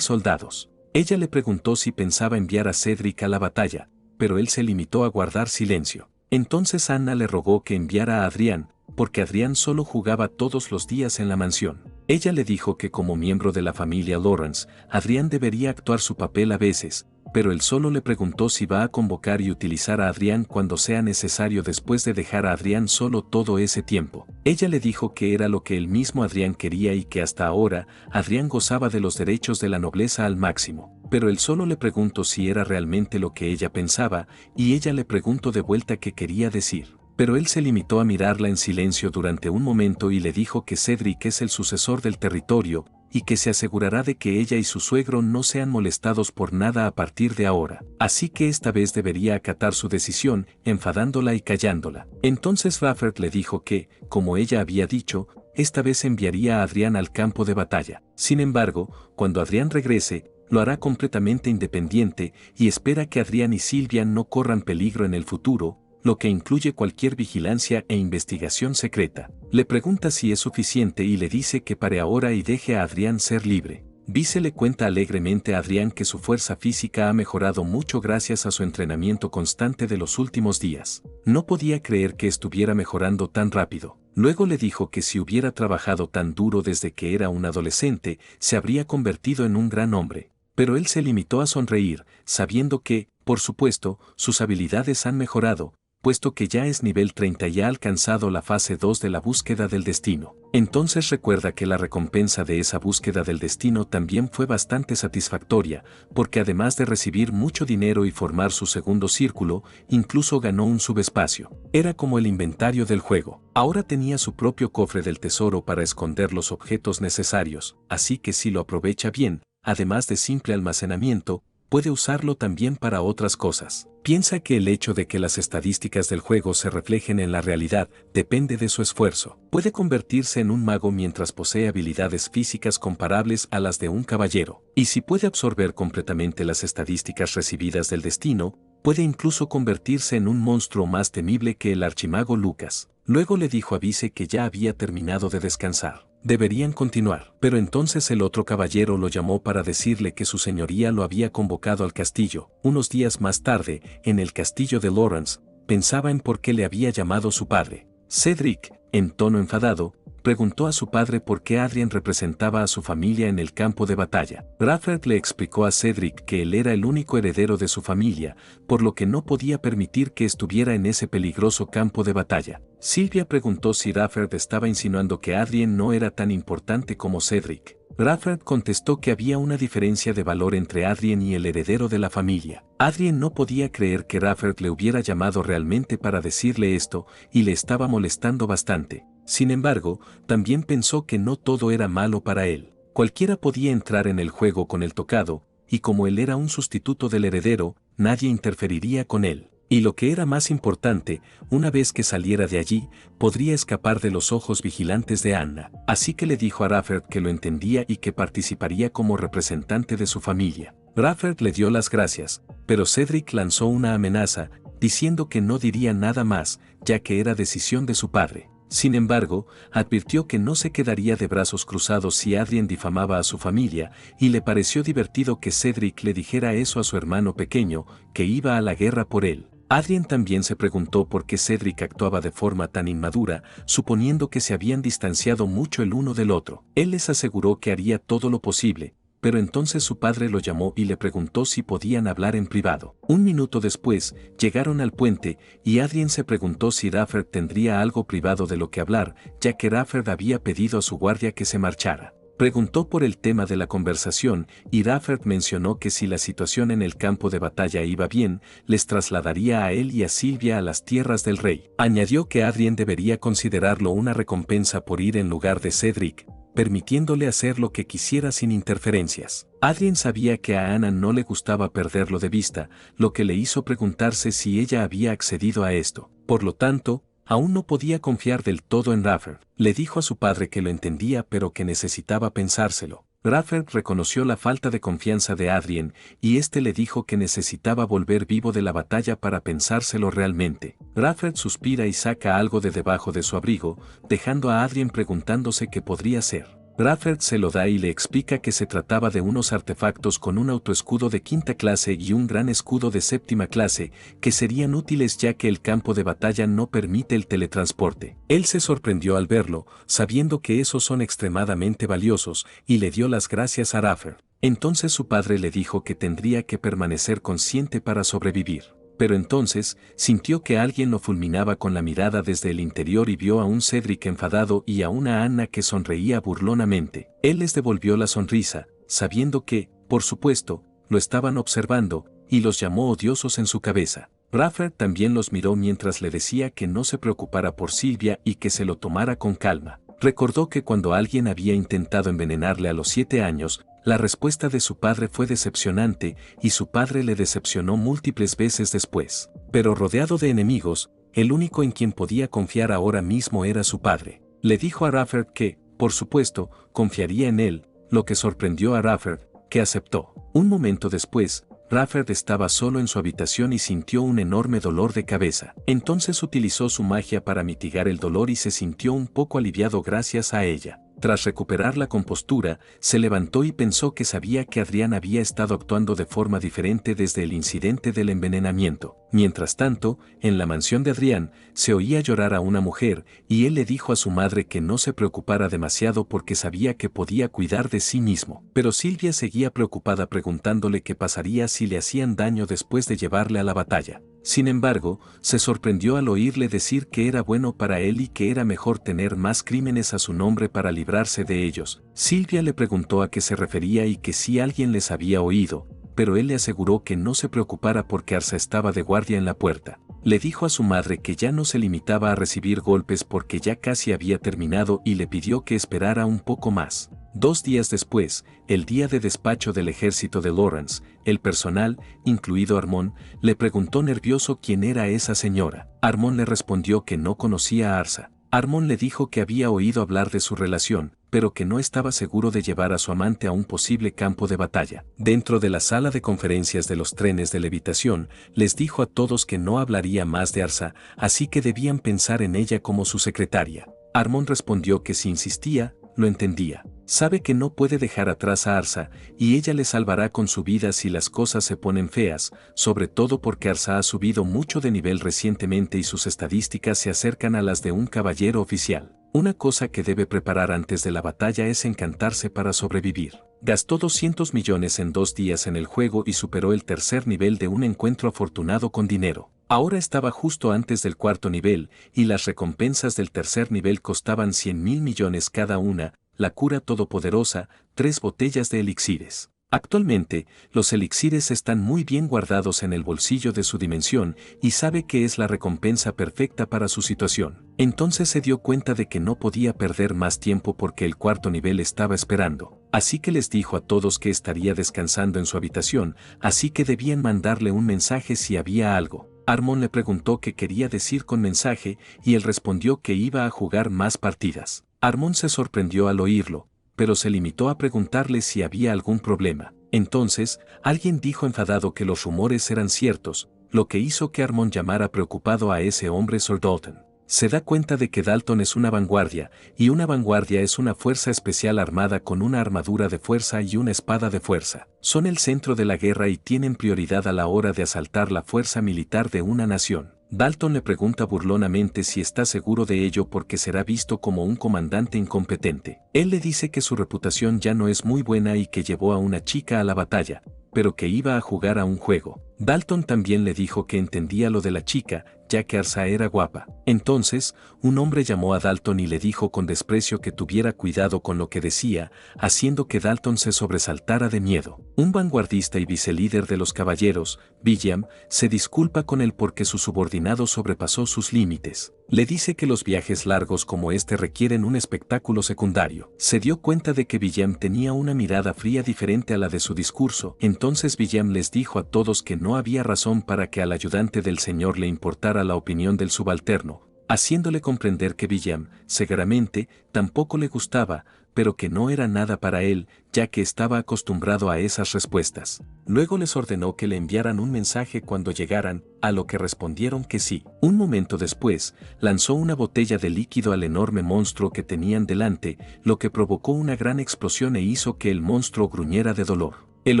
S1: soldados. Ella le preguntó si pensaba enviar a Cedric a la batalla, pero él se limitó a guardar silencio. Entonces Anna le rogó que enviara a Adrián, porque Adrián solo jugaba todos los días en la mansión. Ella le dijo que como miembro de la familia Lawrence, Adrián debería actuar su papel a veces, pero él solo le preguntó si va a convocar y utilizar a Adrián cuando sea necesario después de dejar a Adrián solo todo ese tiempo. Ella le dijo que era lo que el mismo Adrián quería y que hasta ahora, Adrián gozaba de los derechos de la nobleza al máximo. Pero él solo le preguntó si era realmente lo que ella pensaba, y ella le preguntó de vuelta qué quería decir. Pero él se limitó a mirarla en silencio durante un momento y le dijo que Cedric es el sucesor del territorio, y que se asegurará de que ella y su suegro no sean molestados por nada a partir de ahora. Así que esta vez debería acatar su decisión, enfadándola y callándola. Entonces Rafford le dijo que, como ella había dicho, esta vez enviaría a Adrián al campo de batalla. Sin embargo, cuando Adrián regrese, lo hará completamente independiente y espera que Adrián y Silvia no corran peligro en el futuro, lo que incluye cualquier vigilancia e investigación secreta. Le pregunta si es suficiente y le dice que pare ahora y deje a Adrián ser libre. Vice le cuenta alegremente a Adrián que su fuerza física ha mejorado mucho gracias a su entrenamiento constante de los últimos días. No podía creer que estuviera mejorando tan rápido. Luego le dijo que si hubiera trabajado tan duro desde que era un adolescente, se habría convertido en un gran hombre. Pero él se limitó a sonreír, sabiendo que, por supuesto, sus habilidades han mejorado, puesto que ya es nivel 30 y ha alcanzado la fase 2 de la búsqueda del destino. Entonces recuerda que la recompensa de esa búsqueda del destino también fue bastante satisfactoria, porque además de recibir mucho dinero y formar su segundo círculo, incluso ganó un subespacio. Era como el inventario del juego. Ahora tenía su propio cofre del tesoro para esconder los objetos necesarios, así que si lo aprovecha bien, además de simple almacenamiento, puede usarlo también para otras cosas. Piensa que el hecho de que las estadísticas del juego se reflejen en la realidad depende de su esfuerzo. Puede convertirse en un mago mientras posee habilidades físicas comparables a las de un caballero. Y si puede absorber completamente las estadísticas recibidas del destino, puede incluso convertirse en un monstruo más temible que el archimago Lucas. Luego le dijo a Vice que ya había terminado de descansar. Deberían continuar. Pero entonces el otro caballero lo llamó para decirle que su señoría lo había convocado al castillo. Unos días más tarde, en el castillo de Lawrence, pensaba en por qué le había llamado su padre. Cedric, en tono enfadado, preguntó a su padre por qué Adrian representaba a su familia en el campo de batalla. Rafford le explicó a Cedric que él era el único heredero de su familia, por lo que no podía permitir que estuviera en ese peligroso campo de batalla. Silvia preguntó si Rafford estaba insinuando que Adrian no era tan importante como Cedric. Rafford contestó que había una diferencia de valor entre Adrian y el heredero de la familia. Adrian no podía creer que Rafford le hubiera llamado realmente para decirle esto, y le estaba molestando bastante. Sin embargo, también pensó que no todo era malo para él. Cualquiera podía entrar en el juego con el tocado, y como él era un sustituto del heredero, nadie interferiría con él. Y lo que era más importante, una vez que saliera de allí, podría escapar de los ojos vigilantes de Anna. Así que le dijo a Rafford que lo entendía y que participaría como representante de su familia. Rafford le dio las gracias, pero Cedric lanzó una amenaza, diciendo que no diría nada más, ya que era decisión de su padre. Sin embargo, advirtió que no se quedaría de brazos cruzados si Adrian difamaba a su familia, y le pareció divertido que Cedric le dijera eso a su hermano pequeño, que iba a la guerra por él. Adrian también se preguntó por qué Cedric actuaba de forma tan inmadura, suponiendo que se habían distanciado mucho el uno del otro. Él les aseguró que haría todo lo posible, pero entonces su padre lo llamó y le preguntó si podían hablar en privado. Un minuto después, llegaron al puente, y Adrian se preguntó si Rafford tendría algo privado de lo que hablar, ya que Rafford había pedido a su guardia que se marchara. Preguntó por el tema de la conversación, y Rafford mencionó que si la situación en el campo de batalla iba bien, les trasladaría a él y a Silvia a las tierras del rey. Añadió que Adrian debería considerarlo una recompensa por ir en lugar de Cedric, permitiéndole hacer lo que quisiera sin interferencias. Adrien sabía que a Anna no le gustaba perderlo de vista, lo que le hizo preguntarse si ella había accedido a esto. Por lo tanto, aún no podía confiar del todo en Raffer. Le dijo a su padre que lo entendía pero que necesitaba pensárselo. Raffer reconoció la falta de confianza de Adrien y éste le dijo que necesitaba volver vivo de la batalla para pensárselo realmente. Raffer suspira y saca algo de debajo de su abrigo, dejando a Adrien preguntándose qué podría ser. Raffer se lo da y le explica que se trataba de unos artefactos con un autoescudo de 5ª clase y un gran escudo de 7ª clase, que serían útiles ya que el campo de batalla no permite el teletransporte. Él se sorprendió al verlo, sabiendo que esos son extremadamente valiosos, y le dio las gracias a Raffer. Entonces su padre le dijo que tendría que permanecer consciente para sobrevivir. Pero entonces, sintió que alguien lo fulminaba con la mirada desde el interior y vio a un Cedric enfadado y a una Anna que sonreía burlonamente. Él les devolvió la sonrisa, sabiendo que, por supuesto, lo estaban observando, y los llamó odiosos en su cabeza. Raffer también los miró mientras le decía que no se preocupara por Sylvia y que se lo tomara con calma. Recordó que cuando alguien había intentado envenenarle a los 7 años, la respuesta de su padre fue decepcionante y su padre le decepcionó múltiples veces después. Pero rodeado de enemigos, el único en quien podía confiar ahora mismo era su padre. Le dijo a Raffer que, por supuesto, confiaría en él, lo que sorprendió a Raffer, que aceptó. Un momento después, Raffer estaba solo en su habitación y sintió un enorme dolor de cabeza. Entonces utilizó su magia para mitigar el dolor y se sintió un poco aliviado gracias a ella. Tras recuperar la compostura, se levantó y pensó que sabía que Adrián había estado actuando de forma diferente desde el incidente del envenenamiento. Mientras tanto, en la mansión de Adrián, se oía llorar a una mujer, y él le dijo a su madre que no se preocupara demasiado porque sabía que podía cuidar de sí mismo. Pero Sylvia seguía preocupada preguntándole qué pasaría si le hacían daño después de llevarle a la batalla. Sin embargo, se sorprendió al oírle decir que era bueno para él y que era mejor tener más crímenes a su nombre para librarse de ellos. Sylvia le preguntó a qué se refería y que si alguien les había oído, pero él le aseguró que no se preocupara porque Arsa estaba de guardia en la puerta. Le dijo a su madre que ya no se limitaba a recibir golpes porque ya casi había terminado y le pidió que esperara un poco más. 2 días después, el día de despacho del ejército de Lawrence, el personal, incluido Armón, le preguntó nervioso quién era esa señora. Armón le respondió que no conocía a Arsa. Armón le dijo que había oído hablar de su relación, pero que no estaba seguro de llevar a su amante a un posible campo de batalla. Dentro de la sala de conferencias de los trenes de levitación, les dijo a todos que no hablaría más de Arsa, así que debían pensar en ella como su secretaria. Armón respondió que si insistía, lo entendía. Sabe que no puede dejar atrás a Arsa, y ella le salvará con su vida si las cosas se ponen feas, sobre todo porque Arsa ha subido mucho de nivel recientemente y sus estadísticas se acercan a las de un caballero oficial. Una cosa que debe preparar antes de la batalla es encantarse para sobrevivir. Gastó 200 millones en 2 días en el juego y superó el 3er nivel de un encuentro afortunado con dinero. Ahora estaba justo antes del 4.º nivel, y las recompensas del 3er nivel costaban 100.000 millones cada una, la cura todopoderosa, 3 botellas de elixires. Actualmente, los elixires están muy bien guardados en el bolsillo de su dimensión y sabe que es la recompensa perfecta para su situación. Entonces se dio cuenta de que no podía perder más tiempo porque el 4.º nivel estaba esperando. Así que les dijo a todos que estaría descansando en su habitación, así que debían mandarle un mensaje si había algo. Armón le preguntó qué quería decir con mensaje y él respondió que iba a jugar más partidas. Armón se sorprendió al oírlo, pero se limitó a preguntarle si había algún problema. Entonces, alguien dijo enfadado que los rumores eran ciertos, lo que hizo que Armón llamara preocupado a ese hombre Sir Dalton. Se da cuenta de que Dalton es una vanguardia, y una vanguardia es una fuerza especial armada con una armadura de fuerza y una espada de fuerza. Son el centro de la guerra y tienen prioridad a la hora de asaltar la fuerza militar de una nación. Dalton le pregunta burlonamente si está seguro de ello porque será visto como un comandante incompetente. Él le dice que su reputación ya no es muy buena y que llevó a una chica a la batalla, pero que iba a jugar a un juego. Dalton también le dijo que entendía lo de la chica, ya que Arsa era guapa. Entonces, un hombre llamó a Dalton y le dijo con desprecio que tuviera cuidado con lo que decía, haciendo que Dalton se sobresaltara de miedo. Un vanguardista y vicelíder de los caballeros, William, se disculpa con él porque su subordinado sobrepasó sus límites. Le dice que los viajes largos como este requieren un espectáculo secundario. Se dio cuenta de que William tenía una mirada fría diferente a la de su discurso. Entonces William les dijo a todos que no había razón para que al ayudante del señor le importara la opinión del subalterno, haciéndole comprender que William, seguramente, tampoco le gustaba, pero que no era nada para él, ya que estaba acostumbrado a esas respuestas. Luego les ordenó que le enviaran un mensaje cuando llegaran, a lo que respondieron que sí. Un momento después, lanzó una botella de líquido al enorme monstruo que tenían delante, lo que provocó una gran explosión e hizo que el monstruo gruñera de dolor. El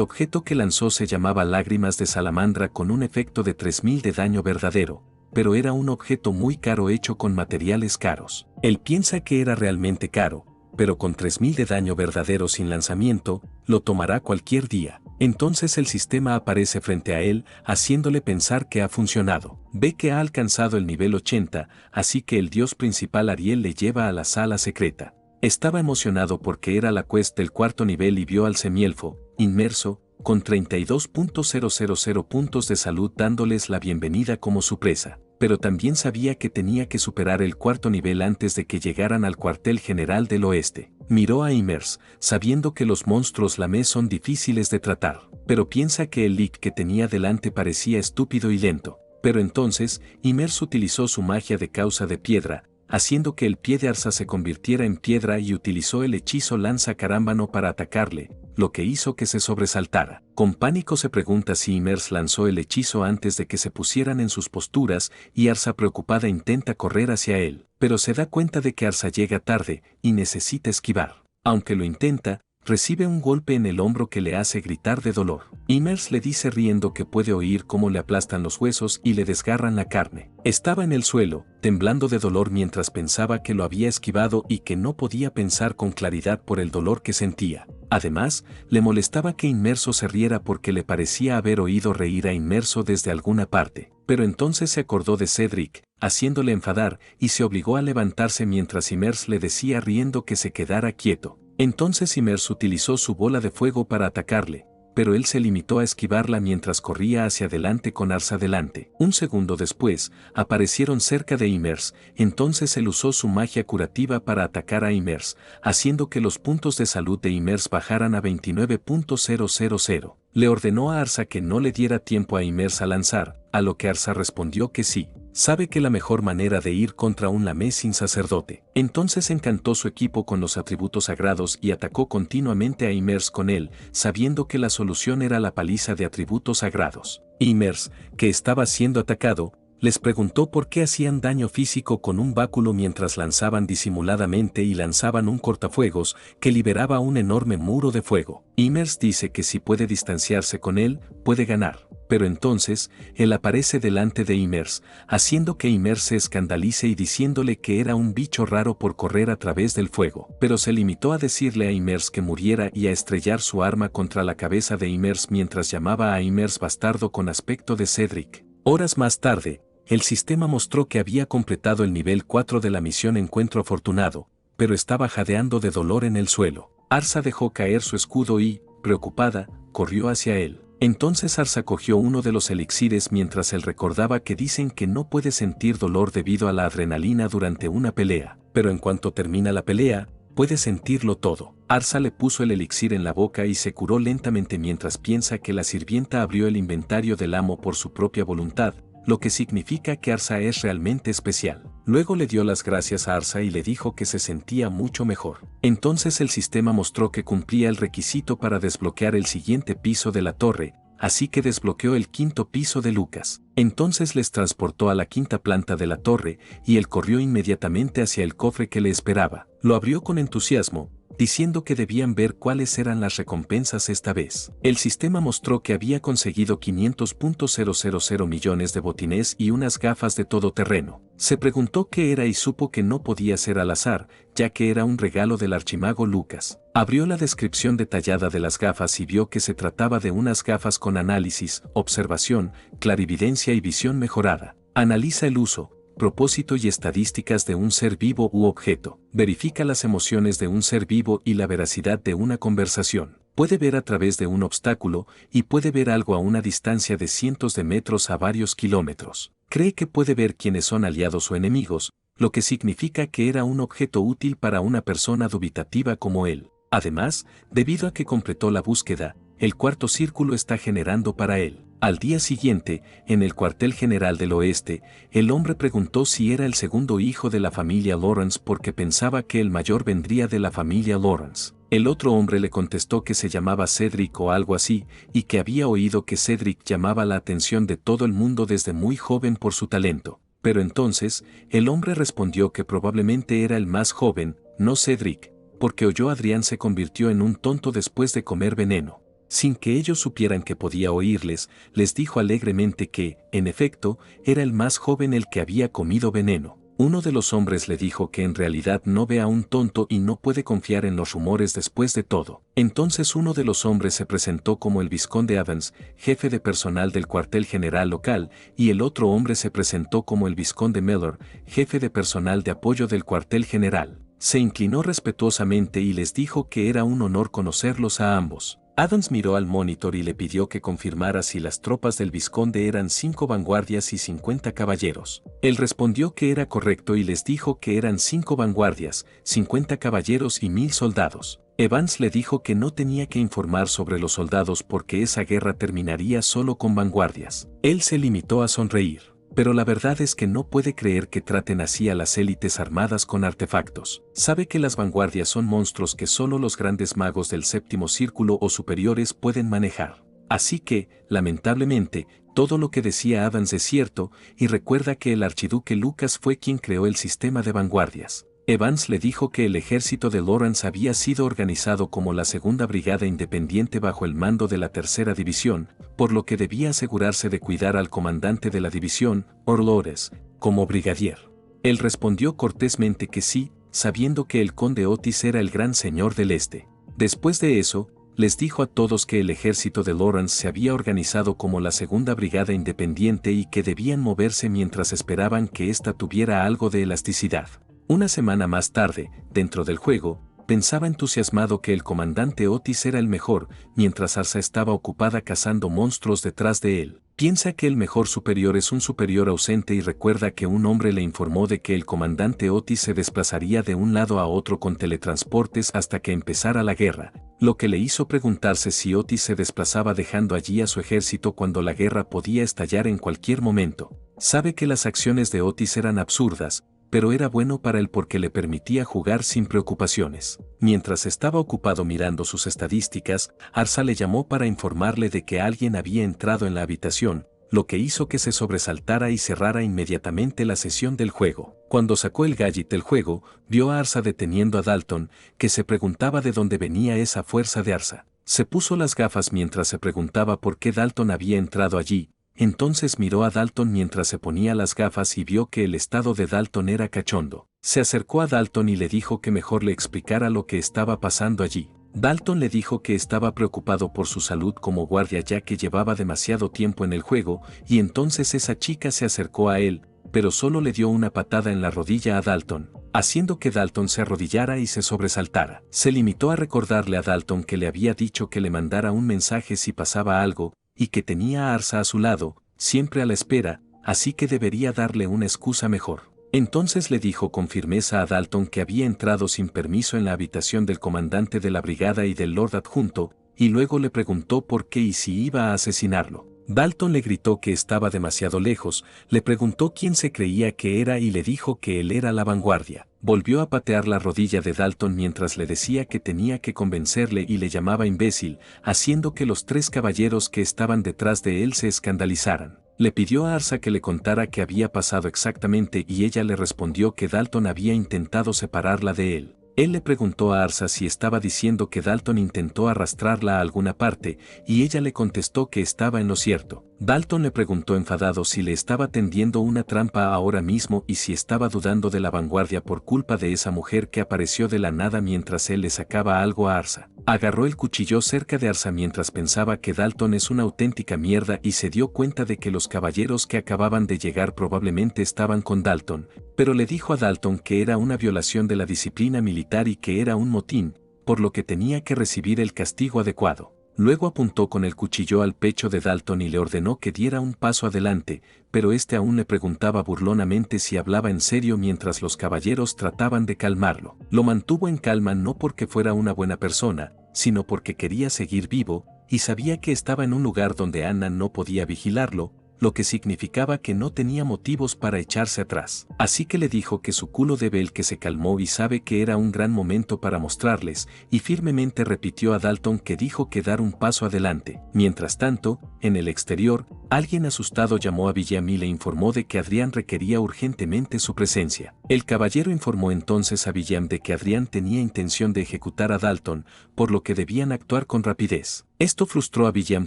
S1: objeto que lanzó se llamaba Lágrimas de Salamandra con un efecto de 3000 de daño verdadero, pero era un objeto muy caro hecho con materiales caros. Él piensa que era realmente caro, pero con 3000 de daño verdadero sin lanzamiento, lo tomará cualquier día. Entonces el sistema aparece frente a él, haciéndole pensar que ha funcionado. Ve que ha alcanzado el nivel 80, así que el dios principal Ariel le lleva a la sala secreta. Estaba emocionado porque era la quest del cuarto nivel y vio al semielfo, inmerso, con 32.000 puntos de salud dándoles la bienvenida como su presa, pero también sabía que tenía que superar el cuarto nivel antes de que llegaran al cuartel general del oeste. Miró a Immers, sabiendo que los monstruos lamés son difíciles de tratar, pero piensa que el Lick que tenía delante parecía estúpido y lento. Pero entonces, Immers utilizó su magia de causa de piedra, haciendo que el pie de Arsa se convirtiera en piedra y utilizó el hechizo lanza carámbano para atacarle, lo que hizo que se sobresaltara. Con pánico se pregunta si Immers lanzó el hechizo antes de que se pusieran en sus posturas y Arsa preocupada intenta correr hacia él, pero se da cuenta de que Arsa llega tarde y necesita esquivar. Aunque lo intenta, recibe un golpe en el hombro que le hace gritar de dolor. Immers le dice riendo que puede oír cómo le aplastan los huesos y le desgarran la carne. Estaba en el suelo, temblando de dolor mientras pensaba que lo había esquivado y que no podía pensar con claridad por el dolor que sentía. Además, le molestaba que Inmerso se riera porque le parecía haber oído reír a Inmerso desde alguna parte. Pero entonces se acordó de Cedric, haciéndole enfadar, y se obligó a levantarse mientras Immers le decía riendo que se quedara quieto. Entonces Immers utilizó su bola de fuego para atacarle, pero él se limitó a esquivarla mientras corría hacia adelante con Arsa delante. Un segundo después, aparecieron cerca de Immers, entonces él usó su magia curativa para atacar a Immers, haciendo que los puntos de salud de Immers bajaran a 29.000. Le ordenó a Arsa que no le diera tiempo a Immers a lanzar, a lo que Arsa respondió que sí. Sabe que la mejor manera de ir contra un lamé sin sacerdote. Entonces encantó su equipo con los atributos sagrados y atacó continuamente a Immers con él, sabiendo que la solución era la paliza de atributos sagrados. Immers, que estaba siendo atacado, les preguntó por qué hacían daño físico con un báculo mientras lanzaban disimuladamente y lanzaban un cortafuegos que liberaba un enorme muro de fuego. Immers dice que si puede distanciarse con él, puede ganar. Pero entonces, él aparece delante de Immers, haciendo que Immers se escandalice y diciéndole que era un bicho raro por correr a través del fuego. Pero se limitó a decirle a Immers que muriera y a estrellar su arma contra la cabeza de Immers mientras llamaba a Immers bastardo con aspecto de Cedric. Horas más tarde, el sistema mostró que había completado el nivel 4 de la misión Encuentro Afortunado, pero estaba jadeando de dolor en el suelo. Arsa dejó caer su escudo y, preocupada, corrió hacia él. Entonces Arsa cogió uno de los elixires mientras él recordaba que dicen que no puede sentir dolor debido a la adrenalina durante una pelea, pero en cuanto termina la pelea, puede sentirlo todo. Arsa le puso el elixir en la boca y se curó lentamente mientras piensa que la sirvienta abrió el inventario del amo por su propia voluntad, lo que significa que Arsa es realmente especial. Luego le dio las gracias a Arsa y le dijo que se sentía mucho mejor. Entonces el sistema mostró que cumplía el requisito para desbloquear el siguiente piso de la torre, así que desbloqueó el quinto piso de Lucas. Entonces les transportó a la quinta planta de la torre y él corrió inmediatamente hacia el cofre que le esperaba. Lo abrió con entusiasmo, diciendo que debían ver cuáles eran las recompensas esta vez. El sistema mostró que había conseguido 500.000 millones de botines y unas gafas de todoterreno. Se preguntó qué era y supo que no podía ser al azar, ya que era un regalo del archimago Lucas. Abrió la descripción detallada de las gafas y vio que se trataba de unas gafas con análisis, observación, clarividencia y visión mejorada. Analiza el uso, propósito y estadísticas de un ser vivo u objeto. Verifica las emociones de un ser vivo y la veracidad de una conversación. Puede ver a través de un obstáculo y puede ver algo a una distancia de cientos de metros a varios kilómetros. Cree que puede ver quiénes son aliados o enemigos, lo que significa que era un objeto útil para una persona dubitativa como él. Además, debido a que completó la búsqueda, el cuarto círculo está generando para él. Al día siguiente, en el cuartel general del oeste, el hombre preguntó si era el segundo hijo de la familia Lawrence porque pensaba que el mayor vendría de la familia Lawrence. El otro hombre le contestó que se llamaba Cedric o algo así, y que había oído que Cedric llamaba la atención de todo el mundo desde muy joven por su talento. Pero entonces, el hombre respondió que probablemente era el más joven, no Cedric, porque oyó Adrián se convirtió en un tonto después de comer veneno. Sin que ellos supieran que podía oírles, les dijo alegremente que, en efecto, era el más joven el que había comido veneno. Uno de los hombres le dijo que en realidad no ve a un tonto y no puede confiar en los rumores después de todo. Entonces uno de los hombres se presentó como el vizconde Evans, jefe de personal del cuartel general local, y el otro hombre se presentó como el vizconde Miller, jefe de personal de apoyo del cuartel general. Se inclinó respetuosamente y les dijo que era un honor conocerlos a ambos. Adams miró al monitor y le pidió que confirmara si las tropas del vizconde eran 5 vanguardias y 50 caballeros. Él respondió que era correcto y les dijo que eran 5 vanguardias, 50 caballeros y 1000 soldados. Evans le dijo que no tenía que informar sobre los soldados porque esa guerra terminaría solo con vanguardias. Él se limitó a sonreír. Pero la verdad es que no puede creer que traten así a las élites armadas con artefactos. Sabe que las vanguardias son monstruos que solo los grandes magos del séptimo círculo o superiores pueden manejar. Así que, lamentablemente, todo lo que decía Adams es cierto, y recuerda que el archiduque Lucas fue quien creó el sistema de vanguardias. Evans le dijo que el ejército de Lawrence había sido organizado como la segunda brigada independiente bajo el mando de la tercera división, por lo que debía asegurarse de cuidar al comandante de la división, Orlores, como brigadier. Él respondió cortésmente que sí, sabiendo que el conde Otis era el gran señor del este. Después de eso, les dijo a todos que el ejército de Lawrence se había organizado como la segunda brigada independiente y que debían moverse mientras esperaban que ésta tuviera algo de elasticidad. Una semana más tarde, dentro del juego, pensaba entusiasmado que el comandante Otis era el mejor, mientras Arsa estaba ocupada cazando monstruos detrás de él. Piensa que el mejor superior es un superior ausente y recuerda que un hombre le informó de que el comandante Otis se desplazaría de un lado a otro con teletransportes hasta que empezara la guerra, lo que le hizo preguntarse si Otis se desplazaba dejando allí a su ejército cuando la guerra podía estallar en cualquier momento. Sabe que las acciones de Otis eran absurdas, pero era bueno para él porque le permitía jugar sin preocupaciones. Mientras estaba ocupado mirando sus estadísticas, Arsa le llamó para informarle de que alguien había entrado en la habitación, lo que hizo que se sobresaltara y cerrara inmediatamente la sesión del juego. Cuando sacó el gadget del juego, vio a Arsa deteniendo a Dalton, que se preguntaba de dónde venía esa fuerza de Arsa. Se puso las gafas mientras se preguntaba por qué Dalton había entrado allí. Entonces miró a Dalton mientras se ponía las gafas y vio que el estado de Dalton era cachondo. Se acercó a Dalton y le dijo que mejor le explicara lo que estaba pasando allí. Dalton le dijo que estaba preocupado por su salud como guardia ya que llevaba demasiado tiempo en el juego, y entonces esa chica se acercó a él, pero solo le dio una patada en la rodilla a Dalton, haciendo que Dalton se arrodillara y se sobresaltara. Se limitó a recordarle a Dalton que le había dicho que le mandara un mensaje si pasaba algo, y que tenía a Arsa a su lado, siempre a la espera, así que debería darle una excusa mejor. Entonces le dijo con firmeza a Dalton que había entrado sin permiso en la habitación del comandante de la brigada y del Lord Adjunto, y luego le preguntó por qué y si iba a asesinarlo. Dalton le gritó que estaba demasiado lejos, le preguntó quién se creía que era y le dijo que él era la vanguardia. Volvió a patear la rodilla de Dalton mientras le decía que tenía que convencerle y le llamaba imbécil, haciendo que los 3 caballeros que estaban detrás de él se escandalizaran. Le pidió a Arsa que le contara qué había pasado exactamente y ella le respondió que Dalton había intentado separarla de él. Él le preguntó a Arsa si estaba diciendo que Dalton intentó arrastrarla a alguna parte, y ella le contestó que estaba en lo cierto. Dalton le preguntó enfadado si le estaba tendiendo una trampa ahora mismo y si estaba dudando de la vanguardia por culpa de esa mujer que apareció de la nada mientras él le sacaba algo a Arsa. Agarró el cuchillo cerca de Arsa mientras pensaba que Dalton es una auténtica mierda y se dio cuenta de que los caballeros que acababan de llegar probablemente estaban con Dalton, pero le dijo a Dalton que era una violación de la disciplina militar y que era un motín, por lo que tenía que recibir el castigo adecuado. Luego apuntó con el cuchillo al pecho de Dalton y le ordenó que diera un paso adelante, pero este aún le preguntaba burlonamente si hablaba en serio mientras los caballeros trataban de calmarlo. Lo mantuvo en calma no porque fuera una buena persona, sino porque quería seguir vivo, y sabía que estaba en un lugar donde Anna no podía vigilarlo, lo que significaba que no tenía motivos para echarse atrás. Así que le dijo que su culo de Bel que se calmó y sabe que era un gran momento para mostrarles, y firmemente repitió a Dalton que dijo que dar un paso adelante. Mientras tanto, en el exterior, alguien asustado llamó a William y le informó de que Adrián requería urgentemente su presencia. El caballero informó entonces a William de que Adrián tenía intención de ejecutar a Dalton, por lo que debían actuar con rapidez. Esto frustró a William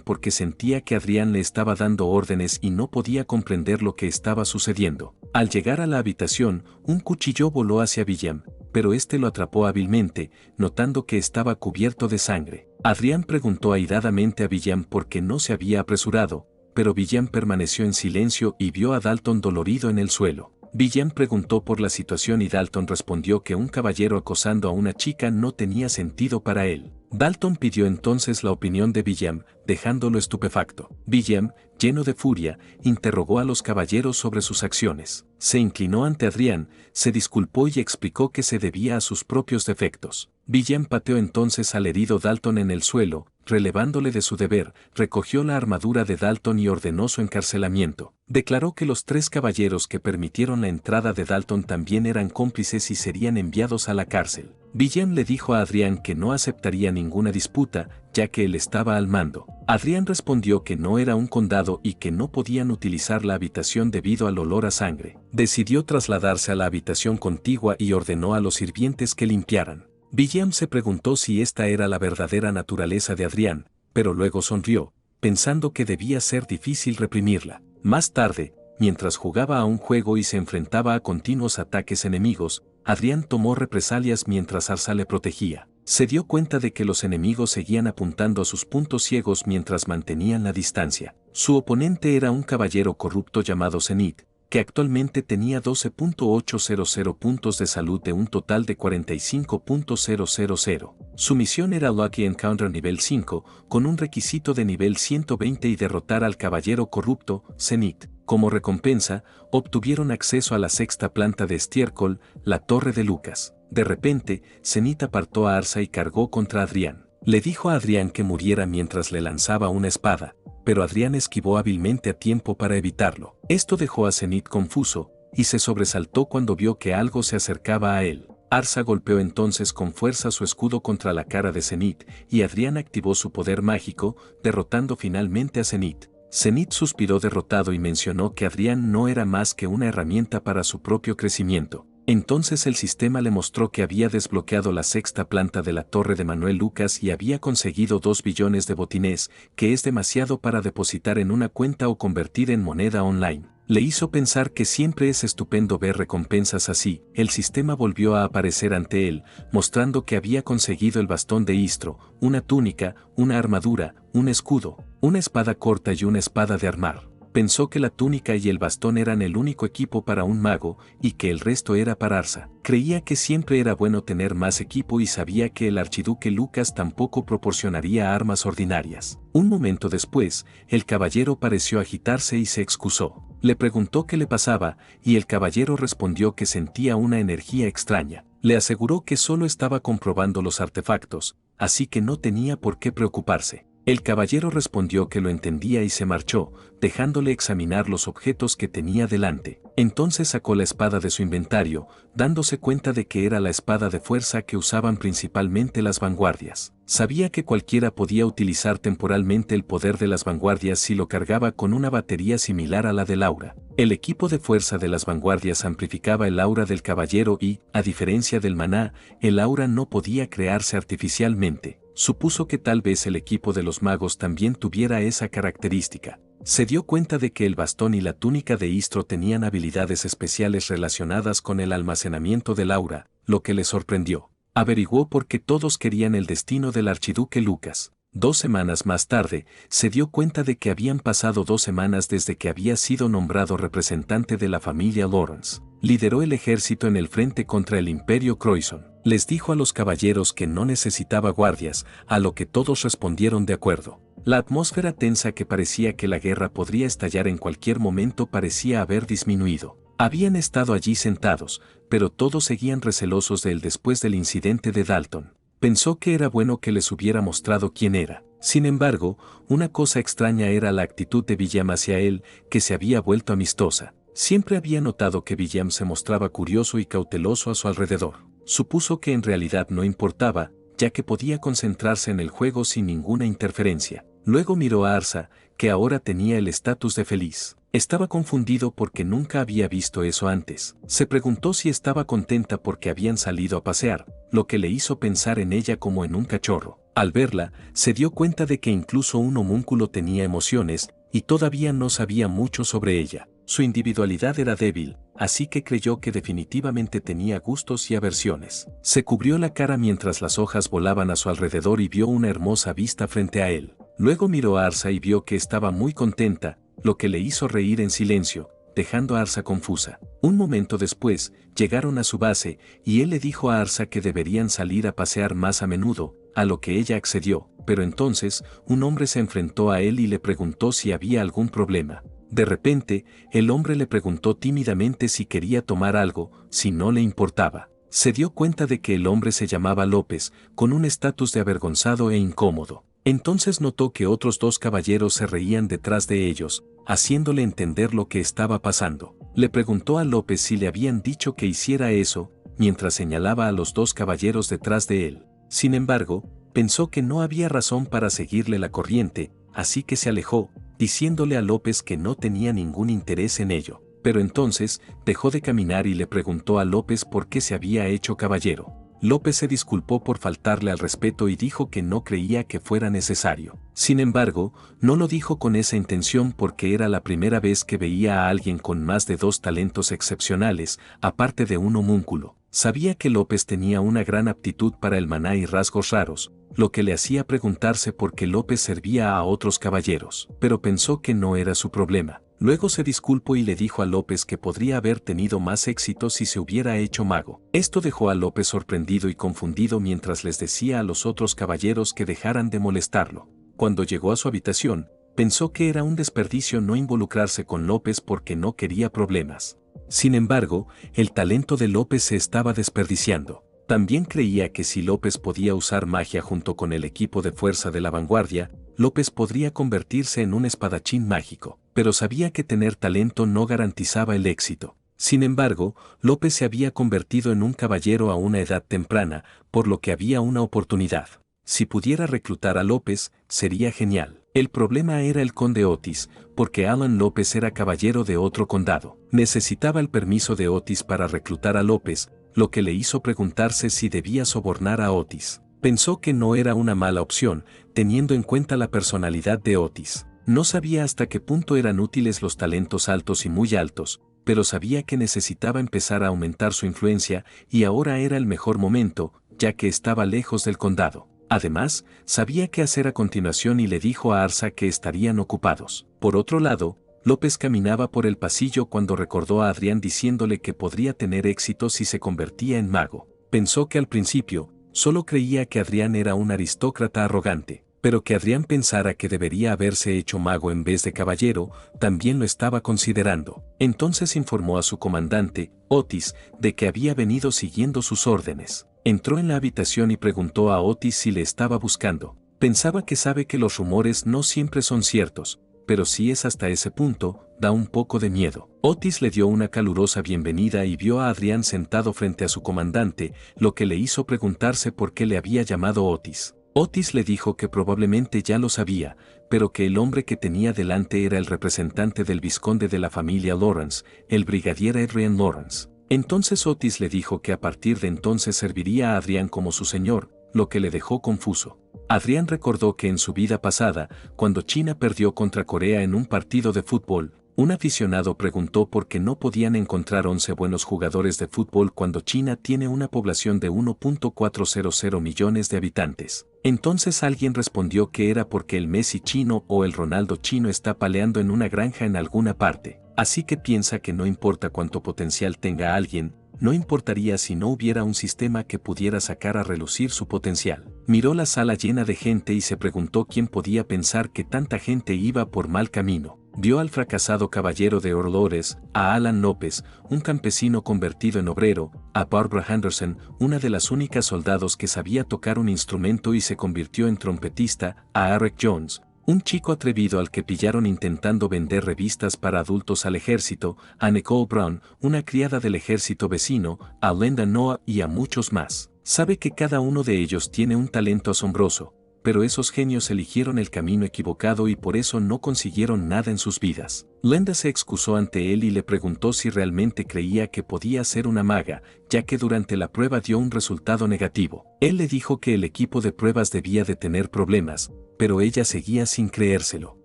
S1: porque sentía que Adrián le estaba dando órdenes y no podía comprender lo que estaba sucediendo. Al llegar a la habitación, un cuchillo voló hacia William, pero este lo atrapó hábilmente, notando que estaba cubierto de sangre. Adrián preguntó airadamente a William por qué no se había apresurado, pero William permaneció en silencio y vio a Dalton dolorido en el suelo. William preguntó por la situación y Dalton respondió que un caballero acosando a una chica no tenía sentido para él. Dalton pidió entonces la opinión de William, dejándolo estupefacto. William, lleno de furia, interrogó a los caballeros sobre sus acciones. Se inclinó ante Adrián, se disculpó y explicó que se debía a sus propios defectos. William pateó entonces al herido Dalton en el suelo, relevándole de su deber, recogió la armadura de Dalton y ordenó su encarcelamiento. Declaró que los 3 caballeros que permitieron la entrada de Dalton también eran cómplices y serían enviados a la cárcel. William le dijo a Adrián que no aceptaría ninguna disputa, ya que él estaba al mando. Adrián respondió que no era un condado y que no podían utilizar la habitación debido al olor a sangre. Decidió trasladarse a la habitación contigua y ordenó a los sirvientes que limpiaran. William se preguntó si esta era la verdadera naturaleza de Adrián, pero luego sonrió, pensando que debía ser difícil reprimirla. Más tarde, mientras jugaba a un juego y se enfrentaba a continuos ataques enemigos, Adrián tomó represalias mientras Arsa le protegía. Se dio cuenta de que los enemigos seguían apuntando a sus puntos ciegos mientras mantenían la distancia. Su oponente era un caballero corrupto llamado Zenith, que actualmente tenía 12.800 puntos de salud de un total de 45.000. Su misión era Lucky Encounter nivel 5, con un requisito de nivel 120 y derrotar al caballero corrupto, Zenith. Como recompensa, obtuvieron acceso a la 6ª planta de estiércol, la Torre de Lucas. De repente, Zenith apartó a Arsa y cargó contra Adrián. Le dijo a Adrián que muriera mientras le lanzaba una espada, pero Adrián esquivó hábilmente a tiempo para evitarlo. Esto dejó a Zenith confuso, y se sobresaltó cuando vio que algo se acercaba a él. Arsa golpeó entonces con fuerza su escudo contra la cara de Zenith, y Adrián activó su poder mágico, derrotando finalmente a Zenith. Zenith suspiró derrotado y mencionó que Adrián no era más que una herramienta para su propio crecimiento. Entonces el sistema le mostró que había desbloqueado la 6ª planta de la Torre de Manuel Lucas y había conseguido 2 billones de botines, que es demasiado para depositar en una cuenta o convertir en moneda online. Le hizo pensar que siempre es estupendo ver recompensas así. El sistema volvió a aparecer ante él, mostrando que había conseguido el bastón de Istro, una túnica, una armadura, un escudo, una espada corta y una espada de armar. Pensó que la túnica y el bastón eran el único equipo para un mago y que el resto era para Arsa. Creía que siempre era bueno tener más equipo y sabía que el archiduque Lucas tampoco proporcionaría armas ordinarias. Un momento después, el caballero pareció agitarse y se excusó. Le preguntó qué le pasaba y el caballero respondió que sentía una energía extraña. Le aseguró que solo estaba comprobando los artefactos, así que no tenía por qué preocuparse. El caballero respondió que lo entendía y se marchó, dejándole examinar los objetos que tenía delante. Entonces sacó la espada de su inventario, dándose cuenta de que era la espada de fuerza que usaban principalmente las vanguardias. Sabía que cualquiera podía utilizar temporalmente el poder de las vanguardias si lo cargaba con una batería similar a la del aura. El equipo de fuerza de las vanguardias amplificaba el aura del caballero y, a diferencia del maná, el aura no podía crearse artificialmente. Supuso que tal vez el equipo de los magos también tuviera esa característica. Se dio cuenta de que el bastón y la túnica de Istro tenían habilidades especiales relacionadas con el almacenamiento del aura, lo que le sorprendió. Averiguó por qué todos querían el destino del archiduque Lucas. 2 semanas más tarde, se dio cuenta de que habían pasado 2 semanas desde que había sido nombrado representante de la familia Lawrence. Lideró el ejército en el frente contra el Imperio Croissant. Les dijo a los caballeros que no necesitaba guardias, a lo que todos respondieron de acuerdo. La atmósfera tensa que parecía que la guerra podría estallar en cualquier momento parecía haber disminuido. Habían estado allí sentados, pero todos seguían recelosos de él después del incidente de Dalton. Pensó que era bueno que les hubiera mostrado quién era. Sin embargo, una cosa extraña era la actitud de William hacia él, que se había vuelto amistosa. Siempre había notado que William se mostraba curioso y cauteloso a su alrededor. Supuso que en realidad no importaba, ya que podía concentrarse en el juego sin ninguna interferencia. Luego miró a Arsa, que ahora tenía el estatus de feliz. Estaba confundido porque nunca había visto eso antes. Se preguntó si estaba contenta porque habían salido a pasear, lo que le hizo pensar en ella como en un cachorro. Al verla, se dio cuenta de que incluso un homúnculo tenía emociones, y todavía no sabía mucho sobre ella. Su individualidad era débil, así que creyó que definitivamente tenía gustos y aversiones. Se cubrió la cara mientras las hojas volaban a su alrededor y vio una hermosa vista frente a él. Luego miró a Arsa y vio que estaba muy contenta, lo que le hizo reír en silencio, dejando a Arsa confusa. Un momento después, llegaron a su base, y él le dijo a Arsa que deberían salir a pasear más a menudo, a lo que ella accedió, pero entonces, un hombre se enfrentó a él y le preguntó si había algún problema. De repente, el hombre le preguntó tímidamente si quería tomar algo, si no le importaba. Se dio cuenta de que el hombre se llamaba López, con un estatus de avergonzado e incómodo. Entonces notó que otros 2 caballeros se reían detrás de ellos, haciéndole entender lo que estaba pasando. Le preguntó a López si le habían dicho que hiciera eso, mientras señalaba a los 2 caballeros detrás de él. Sin embargo, pensó que no había razón para seguirle la corriente, así que se alejó, diciéndole a López que no tenía ningún interés en ello. Pero entonces, dejó de caminar y le preguntó a López por qué se había hecho caballero. López se disculpó por faltarle al respeto y dijo que no creía que fuera necesario. Sin embargo, no lo dijo con esa intención porque era la primera vez que veía a alguien con más de 2 talentos excepcionales, aparte de un homúnculo. Sabía que López tenía una gran aptitud para el maná y rasgos raros, lo que le hacía preguntarse por qué López servía a otros caballeros, pero pensó que no era su problema. Luego se disculpó y le dijo a López que podría haber tenido más éxito si se hubiera hecho mago. Esto dejó a López sorprendido y confundido mientras les decía a los otros caballeros que dejaran de molestarlo. Cuando llegó a su habitación, pensó que era un desperdicio no involucrarse con López porque no quería problemas. Sin embargo, el talento de López se estaba desperdiciando. También creía que si López podía usar magia junto con el equipo de fuerza de la vanguardia, López podría convertirse en un espadachín mágico, pero sabía que tener talento no garantizaba el éxito. Sin embargo, López se había convertido en un caballero a una edad temprana, por lo que había una oportunidad. Si pudiera reclutar a López, sería genial. El problema era el conde Otis, porque Alan López era caballero de otro condado. Necesitaba el permiso de Otis para reclutar a López, lo que le hizo preguntarse si debía sobornar a Otis. Pensó que no era una mala opción, teniendo en cuenta la personalidad de Otis. No sabía hasta qué punto eran útiles los talentos altos y muy altos, pero sabía que necesitaba empezar a aumentar su influencia y ahora era el mejor momento, ya que estaba lejos del condado. Además, sabía qué hacer a continuación y le dijo a Arsa que estarían ocupados. Por otro lado, López caminaba por el pasillo cuando recordó a Adrián diciéndole que podría tener éxito si se convertía en mago. Pensó que al principio, solo creía que Adrián era un aristócrata arrogante, pero que Adrián pensara que debería haberse hecho mago en vez de caballero, también lo estaba considerando. Entonces informó a su comandante, Otis, de que había venido siguiendo sus órdenes. Entró en la habitación y preguntó a Otis si le estaba buscando, Pensaba que sabe que los rumores no siempre son ciertos, pero si es hasta ese punto, da un poco de miedo. Otis le dio una calurosa bienvenida y vio a Adrián sentado frente a su comandante, lo que le hizo preguntarse por qué le había llamado Otis. Otis le dijo que probablemente ya lo sabía, pero que el hombre que tenía delante era el representante del vizconde de la familia Lawrence, el brigadier Adrian Lawrence. Entonces Otis le dijo que a partir de entonces serviría a Adrián como su señor, lo que le dejó confuso. Adrián recordó que en su vida pasada, cuando China perdió contra Corea en un partido de fútbol, un aficionado preguntó por qué no podían encontrar 11 buenos jugadores de fútbol cuando China tiene una población de 1.400 millones de habitantes. Entonces alguien respondió que era porque el Messi chino o el Ronaldo chino está paleando en una granja en alguna parte. Así que piensa que no importa cuánto potencial tenga alguien, no importaría si no hubiera un sistema que pudiera sacar a relucir su potencial. Miró la sala llena de gente y se preguntó quién podía pensar que tanta gente iba por mal camino. Vio al fracasado caballero de Orlores, a Alan López, un campesino convertido en obrero, a Barbara Henderson, una de las únicas soldados que sabía tocar un instrumento y se convirtió en trompetista, a Eric Jones, un chico atrevido al que pillaron intentando vender revistas para adultos al ejército, a Nicole Brown, una criada del ejército vecino, a Linda Noah y a muchos más. Sabe que cada uno de ellos tiene un talento asombroso, pero esos genios eligieron el camino equivocado y por eso no consiguieron nada en sus vidas. Linda se excusó ante él y le preguntó si realmente creía que podía ser una maga, ya que durante la prueba dio un resultado negativo. Él le dijo que el equipo de pruebas debía de tener problemas, pero ella seguía sin creérselo.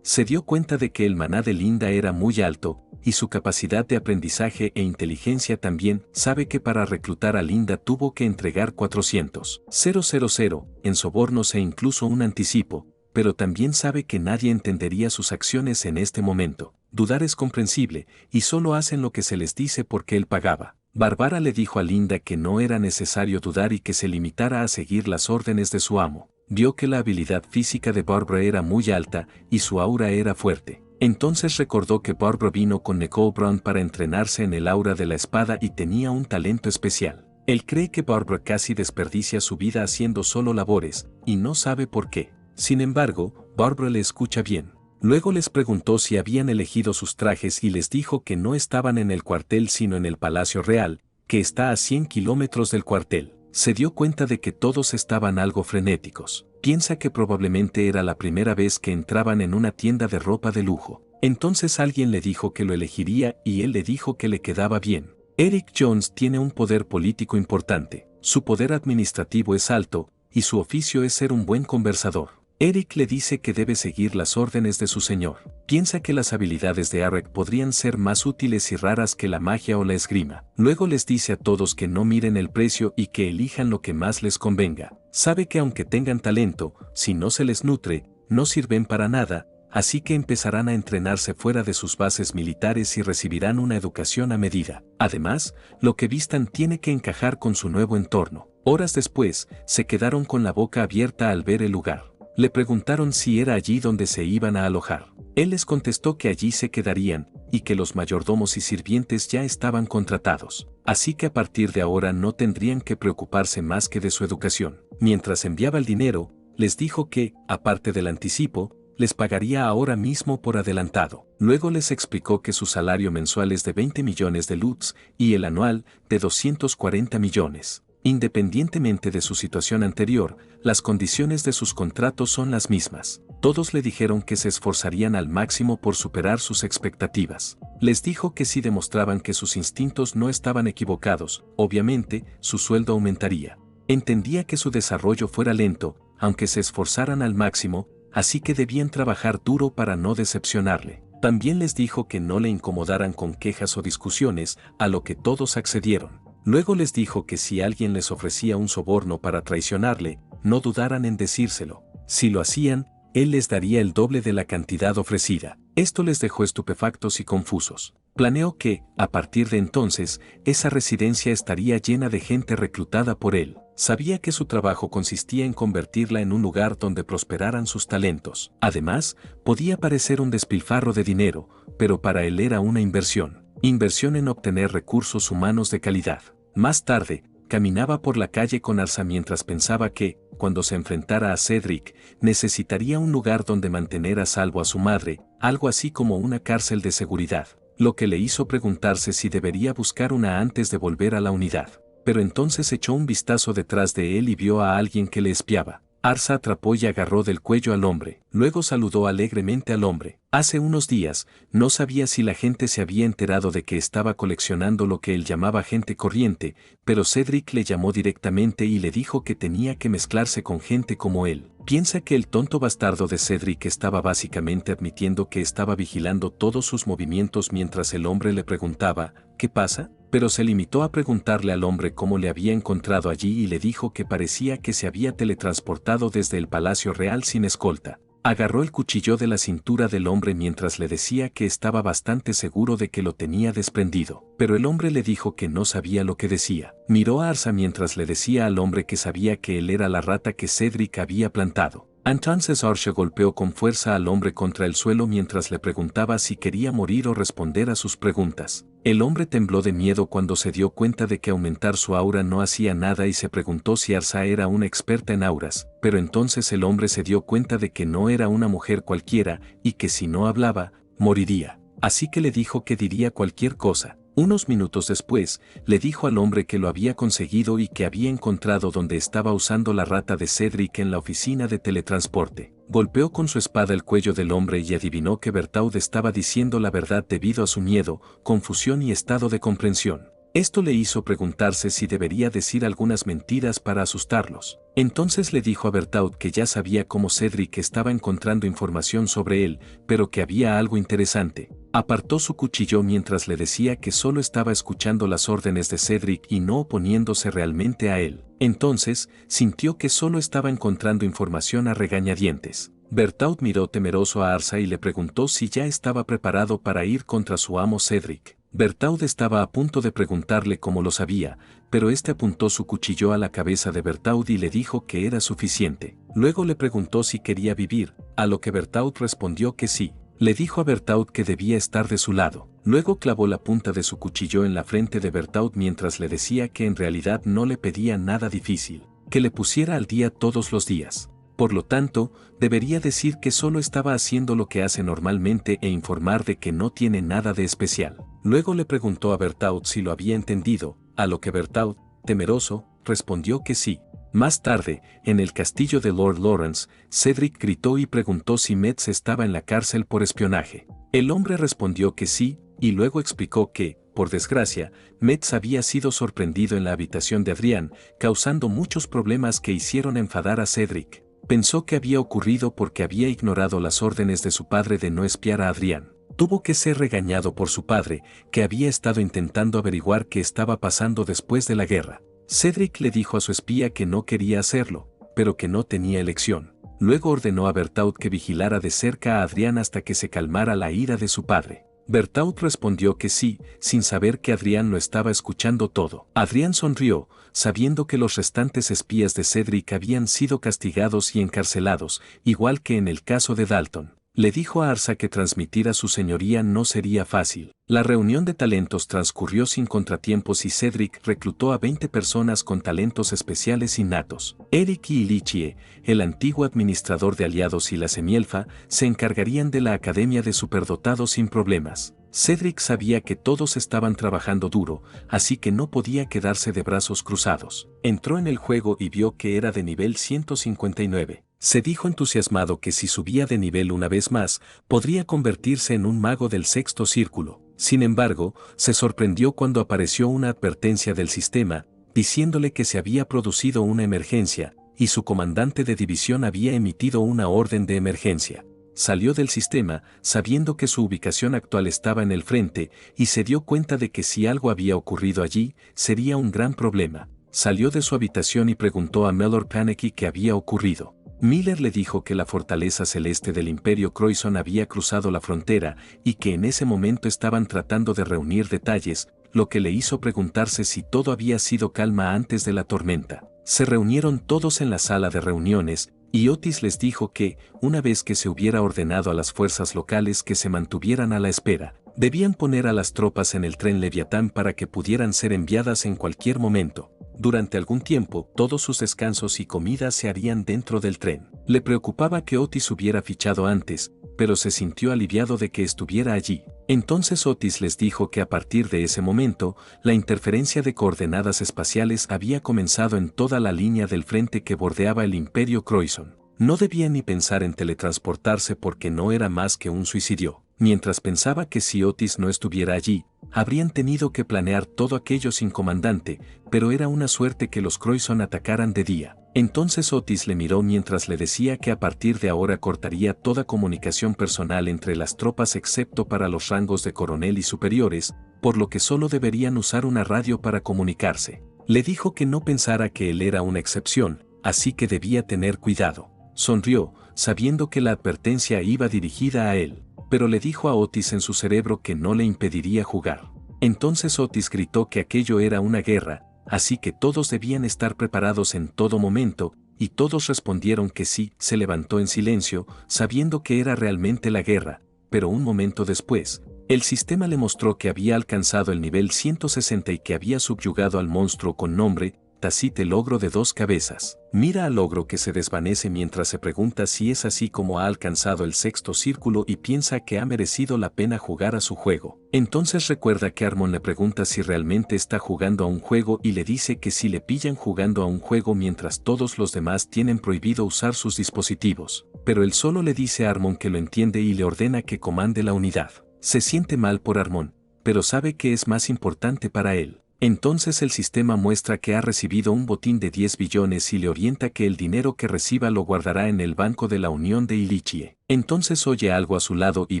S1: Se dio cuenta de que el maná de Linda era muy alto, y su capacidad de aprendizaje e inteligencia también. Sabe que para reclutar a Linda tuvo que entregar 400,000 en sobornos e incluso un anticipo, pero también sabe que nadie entendería sus acciones en este momento. Dudar es comprensible, y solo hacen lo que se les dice porque él pagaba. Barbara le dijo a Linda que no era necesario dudar y que se limitara a seguir las órdenes de su amo. Vio que la habilidad física de Barbara era muy alta y su aura era fuerte. Entonces recordó que Barbara vino con Nicole Brown para entrenarse en el aura de la espada y tenía un talento especial. Él cree que Barbara casi desperdicia su vida haciendo solo labores, y no sabe por qué. Sin embargo, Barbara le escucha bien. Luego les preguntó si habían elegido sus trajes y les dijo que no estaban en el cuartel sino en el Palacio Real, que está a 100 kilómetros del cuartel. Se dio cuenta de que todos estaban algo frenéticos. Piensa que probablemente era la primera vez que entraban en una tienda de ropa de lujo. Entonces alguien le dijo que lo elegiría y él le dijo que le quedaba bien. Eric Jones tiene un poder político importante, su poder administrativo es alto, y su oficio es ser un buen conversador. Eric le dice que debe seguir las órdenes de su señor. Piensa que las habilidades de Eric podrían ser más útiles y raras que la magia o la esgrima. Luego les dice a todos que no miren el precio y que elijan lo que más les convenga. Sabe que aunque tengan talento, si no se les nutre, no sirven para nada, así que empezarán a entrenarse fuera de sus bases militares y recibirán una educación a medida. Además, lo que vistan tiene que encajar con su nuevo entorno. Horas después, se quedaron con la boca abierta al ver el lugar. Le preguntaron si era allí donde se iban a alojar. Él les contestó que allí se quedarían, y que los mayordomos y sirvientes ya estaban contratados. Así que a partir de ahora no tendrían que preocuparse más que de su educación. Mientras enviaba el dinero, les dijo que, aparte del anticipo, les pagaría ahora mismo por adelantado. Luego les explicó que su salario mensual es de 20 millones de LUTs y el anual de 240 millones. Independientemente de su situación anterior, las condiciones de sus contratos son las mismas. Todos le dijeron que se esforzarían al máximo por superar sus expectativas. Les dijo que si demostraban que sus instintos no estaban equivocados, obviamente, su sueldo aumentaría. Entendía que su desarrollo fuera lento, aunque se esforzaran al máximo, así que debían trabajar duro para no decepcionarle. También les dijo que no le incomodaran con quejas o discusiones, a lo que todos accedieron. Luego les dijo que si alguien les ofrecía un soborno para traicionarle, no dudaran en decírselo. Si lo hacían, él les daría el doble de la cantidad ofrecida. Esto les dejó estupefactos y confusos. Planeó que, a partir de entonces, esa residencia estaría llena de gente reclutada por él. Sabía que su trabajo consistía en convertirla en un lugar donde prosperaran sus talentos. Además, podía parecer un despilfarro de dinero, pero para él era una inversión. Inversión en obtener recursos humanos de calidad. Más tarde, caminaba por la calle con Arsa mientras pensaba que, cuando se enfrentara a Cedric, necesitaría un lugar donde mantener a salvo a su madre, algo así como una cárcel de seguridad, lo que le hizo preguntarse si debería buscar una antes de volver a la unidad. Pero entonces echó un vistazo detrás de él y vio a alguien que le espiaba. Arsa atrapó y agarró del cuello al hombre, luego saludó alegremente al hombre. Hace unos días, no sabía si la gente se había enterado de que estaba coleccionando lo que él llamaba gente corriente, pero Cedric le llamó directamente y le dijo que tenía que mezclarse con gente como él. Piensa que el tonto bastardo de Cedric estaba básicamente admitiendo que estaba vigilando todos sus movimientos mientras el hombre le preguntaba, ¿qué pasa? Pero se limitó a preguntarle al hombre cómo le había encontrado allí y le dijo que parecía que se había teletransportado desde el Palacio Real sin escolta. Agarró el cuchillo de la cintura del hombre mientras le decía que estaba bastante seguro de que lo tenía desprendido, pero el hombre le dijo que no sabía lo que decía. Miró a Arsa mientras le decía al hombre que sabía que él era la rata que Cedric había plantado. Entonces Arsa golpeó con fuerza al hombre contra el suelo mientras le preguntaba si quería morir o responder a sus preguntas. El hombre tembló de miedo cuando se dio cuenta de que aumentar su aura no hacía nada y se preguntó si Arsa era una experta en auras, pero entonces el hombre se dio cuenta de que no era una mujer cualquiera y que si no hablaba, moriría. Así que le dijo que diría cualquier cosa. Unos minutos después, le dijo al hombre que lo había conseguido y que había encontrado donde estaba usando la rata de Cedric en la oficina de teletransporte. Golpeó con su espada el cuello del hombre y adivinó que Berthaud estaba diciendo la verdad debido a su miedo, confusión y estado de comprensión. Esto le hizo preguntarse si debería decir algunas mentiras para asustarlos. Entonces le dijo a Berthaud que ya sabía cómo Cedric estaba encontrando información sobre él, pero que había algo interesante. Apartó su cuchillo mientras le decía que solo estaba escuchando las órdenes de Cedric y no oponiéndose realmente a él. Entonces, sintió que solo estaba encontrando información a regañadientes. Berthaud miró temeroso a Arsa y le preguntó si ya estaba preparado para ir contra su amo Cedric. Berthaud estaba a punto de preguntarle cómo lo sabía, pero este apuntó su cuchillo a la cabeza de Berthaud y le dijo que era suficiente. Luego le preguntó si quería vivir, a lo que Berthaud respondió que sí. Le dijo a Berthaud que debía estar de su lado. Luego clavó la punta de su cuchillo en la frente de Berthaud mientras le decía que en realidad no le pedía nada difícil, que le pusiera al día todos los días. Por lo tanto, debería decir que solo estaba haciendo lo que hace normalmente e informar de que no tiene nada de especial. Luego le preguntó a Berthaud si lo había entendido, a lo que Berthaud, temeroso, respondió que sí. Más tarde, en el castillo de Lord Lawrence, Cedric gritó y preguntó si Metz estaba en la cárcel por espionaje. El hombre respondió que sí, y luego explicó que, por desgracia, Metz había sido sorprendido en la habitación de Adrián, causando muchos problemas que hicieron enfadar a Cedric. Pensó que había ocurrido porque había ignorado las órdenes de su padre de no espiar a Adrián. Tuvo que ser regañado por su padre, que había estado intentando averiguar qué estaba pasando después de la guerra. Cedric le dijo a su espía que no quería hacerlo, pero que no tenía elección. Luego ordenó a Berthaud que vigilara de cerca a Adrián hasta que se calmara la ira de su padre. Berthaud respondió que sí, sin saber que Adrián lo estaba escuchando todo. Adrián sonrió, sabiendo que los restantes espías de Cedric habían sido castigados y encarcelados, igual que en el caso de Dalton. Le dijo a Arsa que transmitir a su señoría no sería fácil. La reunión de talentos transcurrió sin contratiempos y Cedric reclutó a 20 personas con talentos especiales innatos. Eric y Lichie, el antiguo administrador de aliados y la semielfa, se encargarían de la academia de superdotados sin problemas. Cedric sabía que todos estaban trabajando duro, así que no podía quedarse de brazos cruzados. Entró en el juego y vio que era de nivel 159. Se dijo entusiasmado que si subía de nivel una vez más, podría convertirse en un mago del sexto círculo. Sin embargo, se sorprendió cuando apareció una advertencia del sistema, diciéndole que se había producido una emergencia, y su comandante de división había emitido una orden de emergencia. Salió del sistema, sabiendo que su ubicación actual estaba en el frente, y se dio cuenta de que si algo había ocurrido allí, sería un gran problema. Salió de su habitación y preguntó a Mellor Panicky qué había ocurrido. Miller le dijo que la fortaleza celeste del Imperio Croissant había cruzado la frontera y que en ese momento estaban tratando de reunir detalles, lo que le hizo preguntarse si todo había sido calma antes de la tormenta. Se reunieron todos en la sala de reuniones, y Otis les dijo que, una vez que se hubiera ordenado a las fuerzas locales que se mantuvieran a la espera, debían poner a las tropas en el tren Leviatán para que pudieran ser enviadas en cualquier momento. Durante algún tiempo, todos sus descansos y comidas se harían dentro del tren. Le preocupaba que Otis hubiera fichado antes, pero se sintió aliviado de que estuviera allí. Entonces Otis les dijo que a partir de ese momento, la interferencia de coordenadas espaciales había comenzado en toda la línea del frente que bordeaba el Imperio Croissant. No debía ni pensar en teletransportarse porque no era más que un suicidio. Mientras pensaba que si Otis no estuviera allí, habrían tenido que planear todo aquello sin comandante, pero era una suerte que los Croissant atacaran de día. Entonces Otis le miró mientras le decía que a partir de ahora cortaría toda comunicación personal entre las tropas excepto para los rangos de coronel y superiores, por lo que solo deberían usar una radio para comunicarse. Le dijo que no pensara que él era una excepción, así que debía tener cuidado. Sonrió, sabiendo que la advertencia iba dirigida a él, pero le dijo a Otis en su cerebro que no le impediría jugar. Entonces Otis gritó que aquello era una guerra, así que todos debían estar preparados en todo momento, y todos respondieron que sí. Se levantó en silencio, sabiendo que era realmente la guerra, pero un momento después, el sistema le mostró que había alcanzado el nivel 160 y que había subyugado al monstruo con nombre Tacit, el ogro de 2 cabezas. Mira al ogro que se desvanece mientras se pregunta si es así como ha alcanzado el sexto círculo y piensa que ha merecido la pena jugar a su juego. Entonces recuerda que Armon le pregunta si realmente está jugando a un juego y le dice que si le pillan jugando a un juego mientras todos los demás tienen prohibido usar sus dispositivos. Pero él solo le dice a Armon que lo entiende y le ordena que comande la unidad. Se siente mal por Armon, pero sabe que es más importante para él. Entonces el sistema muestra que ha recibido un botín de 10 billones y le orienta que el dinero que reciba lo guardará en el Banco de la Unión de Ilichie. Entonces oye algo a su lado y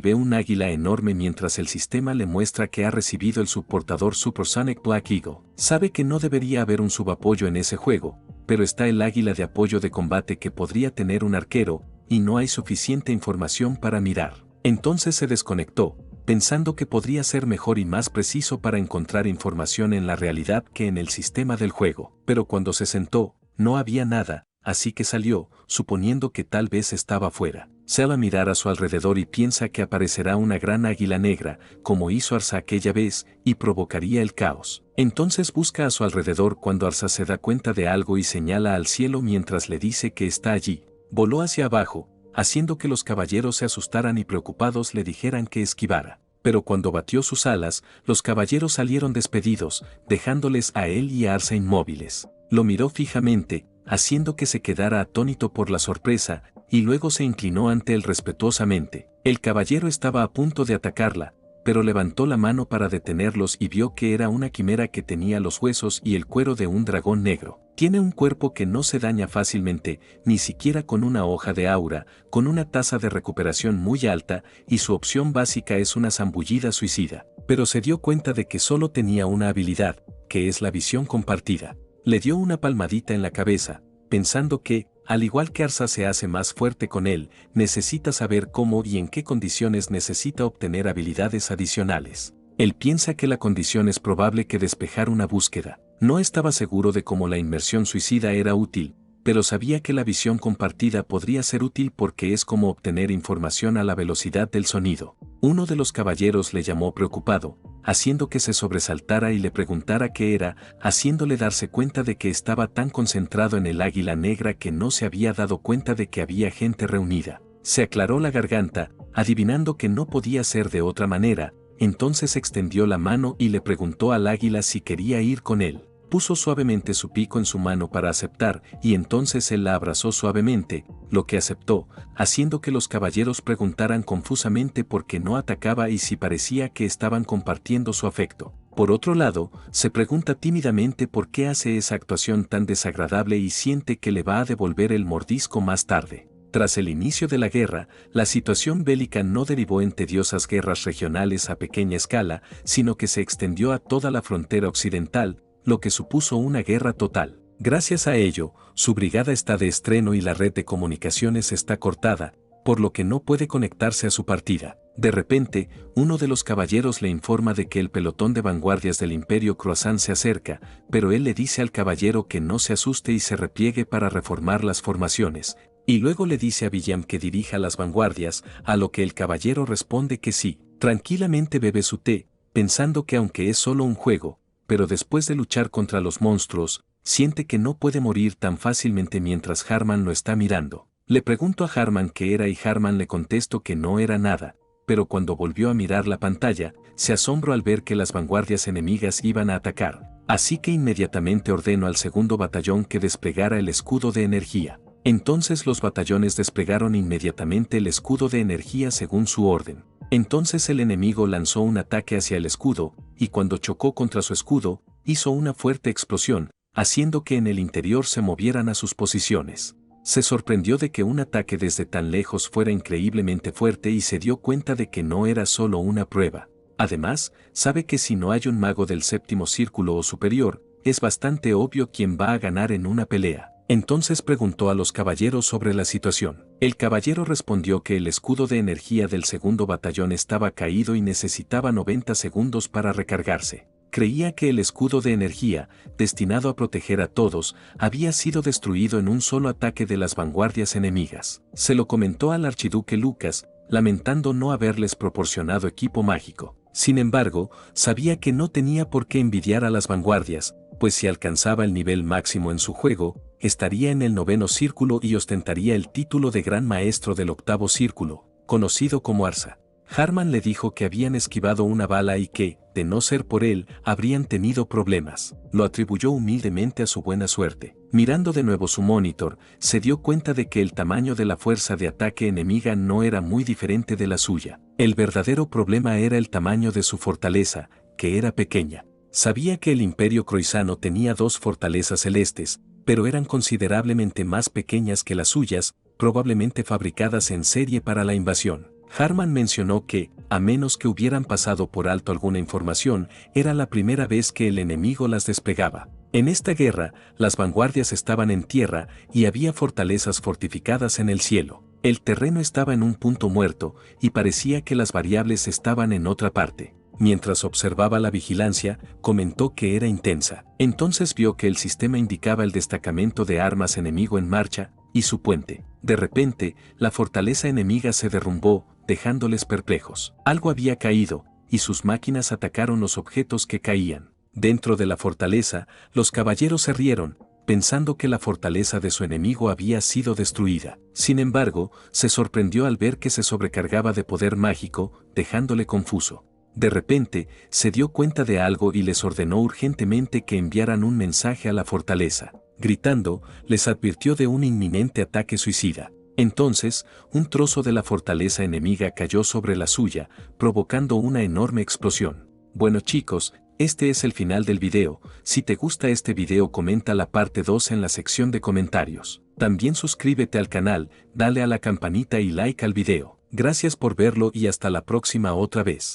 S1: ve un águila enorme mientras el sistema le muestra que ha recibido el subportador Supersonic Black Eagle. Sabe que no debería haber un subapoyo en ese juego, pero está el águila de apoyo de combate que podría tener un arquero, y no hay suficiente información para mirar. Entonces se desconectó, pensando que podría ser mejor y más preciso para encontrar información en la realidad que en el sistema del juego. Pero cuando se sentó, no había nada, así que salió, suponiendo que tal vez estaba fuera. Se va a mirar a su alrededor y piensa que aparecerá una gran águila negra, como hizo Arsa aquella vez, y provocaría el caos. Entonces busca a su alrededor cuando Arsa se da cuenta de algo y señala al cielo mientras le dice que está allí. Voló hacia abajo, haciendo que los caballeros se asustaran y preocupados le dijeran que esquivara. Pero cuando batió sus alas, los caballeros salieron despedidos, dejándoles a él y a Arsa inmóviles. Lo miró fijamente, haciendo que se quedara atónito por la sorpresa, y luego se inclinó ante él respetuosamente. El caballero estaba a punto de atacarla, pero levantó la mano para detenerlos y vio que era una quimera que tenía los huesos y el cuero de un dragón negro. Tiene un cuerpo que no se daña fácilmente, ni siquiera con una hoja de aura, con una tasa de recuperación muy alta, y su opción básica es una zambullida suicida. Pero se dio cuenta de que solo tenía una habilidad, que es la visión compartida. Le dio una palmadita en la cabeza, pensando que, al igual que Arsa se hace más fuerte con él, necesita saber cómo y en qué condiciones necesita obtener habilidades adicionales. Él piensa que la condición es probable que despejar una búsqueda. No estaba seguro de cómo la inmersión suicida era útil, pero sabía que la visión compartida podría ser útil porque es como obtener información a la velocidad del sonido. Uno de los caballeros le llamó preocupado, haciendo que se sobresaltara y le preguntara qué era, haciéndole darse cuenta de que estaba tan concentrado en el águila negra que no se había dado cuenta de que había gente reunida. Se aclaró la garganta, adivinando que no podía ser de otra manera, entonces extendió la mano y le preguntó al águila si quería ir con él. Puso suavemente su pico en su mano para aceptar y entonces él la abrazó suavemente, lo que aceptó, haciendo que los caballeros preguntaran confusamente por qué no atacaba y si parecía que estaban compartiendo su afecto. Por otro lado, se pregunta tímidamente por qué hace esa actuación tan desagradable y siente que le va a devolver el mordisco más tarde. Tras el inicio de la guerra, la situación bélica no derivó en tediosas guerras regionales a pequeña escala, sino que se extendió a toda la frontera occidental, lo que supuso una guerra total. Gracias a ello, su brigada está de estreno y la red de comunicaciones está cortada, por lo que no puede conectarse a su partida. De repente, uno de los caballeros le informa de que el pelotón de vanguardias del Imperio Croissant se acerca, pero él le dice al caballero que no se asuste y se repliegue para reformar las formaciones, y luego le dice a William que dirija las vanguardias, a lo que el caballero responde que sí. Tranquilamente bebe su té, pensando que aunque es solo un juego, pero después de luchar contra los monstruos, Siente que no puede morir tan fácilmente mientras Harman lo está mirando. Le pregunto a Harman qué era y Harman le contestó que no era nada, pero cuando volvió a mirar la pantalla, se asombró al ver que las vanguardias enemigas iban a atacar. Así que inmediatamente ordenó al segundo batallón que desplegara el escudo de energía. Entonces los batallones desplegaron inmediatamente el escudo de energía según su orden. Entonces el enemigo lanzó un ataque hacia el escudo, y cuando chocó contra su escudo, hizo una fuerte explosión, haciendo que en el interior se movieran a sus posiciones. Se sorprendió de que un ataque desde tan lejos fuera increíblemente fuerte y se dio cuenta de que no era solo una prueba. Además, sabe que si no hay un mago del séptimo círculo o superior, es bastante obvio quién va a ganar en una pelea. Entonces preguntó a los caballeros sobre la situación. El caballero respondió que el escudo de energía del segundo batallón estaba caído y necesitaba 90 segundos para recargarse. Creía que el escudo de energía, destinado a proteger a todos, había sido destruido en un solo ataque de las vanguardias enemigas. Se lo comentó al archiduque Lucas, lamentando no haberles proporcionado equipo mágico. Sin embargo, sabía que no tenía por qué envidiar a las vanguardias, pues si alcanzaba el nivel máximo en su juego, estaría en el 9º círculo y ostentaría el título de Gran Maestro del 8º círculo, conocido como Arsa. Harman le dijo que habían esquivado una bala y que, de no ser por él, habrían tenido problemas. Lo atribuyó humildemente a su buena suerte. Mirando de nuevo su monitor, se dio cuenta de que el tamaño de la fuerza de ataque enemiga no era muy diferente de la suya. El verdadero problema era el tamaño de su fortaleza, que era pequeña. Sabía que el Imperio Croisano tenía 2 fortalezas celestes, pero eran considerablemente más pequeñas que las suyas, probablemente fabricadas en serie para la invasión. Harman mencionó que, a menos que hubieran pasado por alto alguna información, era la primera vez que el enemigo las desplegaba. En esta guerra, las vanguardias estaban en tierra y había fortalezas fortificadas en el cielo. El terreno estaba en un punto muerto y parecía que las variables estaban en otra parte. Mientras observaba la vigilancia, comentó que era intensa. Entonces vio que el sistema indicaba el destacamento de armas enemigo en marcha y su puente. De repente, la fortaleza enemiga se derrumbó, dejándoles perplejos. Algo había caído, y sus máquinas atacaron los objetos que caían. Dentro de la fortaleza, los caballeros se rieron, pensando que la fortaleza de su enemigo había sido destruida. Sin embargo, se sorprendió al ver que se sobrecargaba de poder mágico, dejándole confuso. De repente, se dio cuenta de algo y les ordenó urgentemente que enviaran un mensaje a la fortaleza. Gritando, les advirtió de un inminente ataque suicida. Entonces, un trozo de la fortaleza enemiga cayó sobre la suya, provocando una enorme explosión. Bueno chicos, este es el final del video. Si te gusta este video comenta la parte 2 en la sección de comentarios. También suscríbete al canal, dale a la campanita y like al video. Gracias por verlo y hasta la próxima otra vez.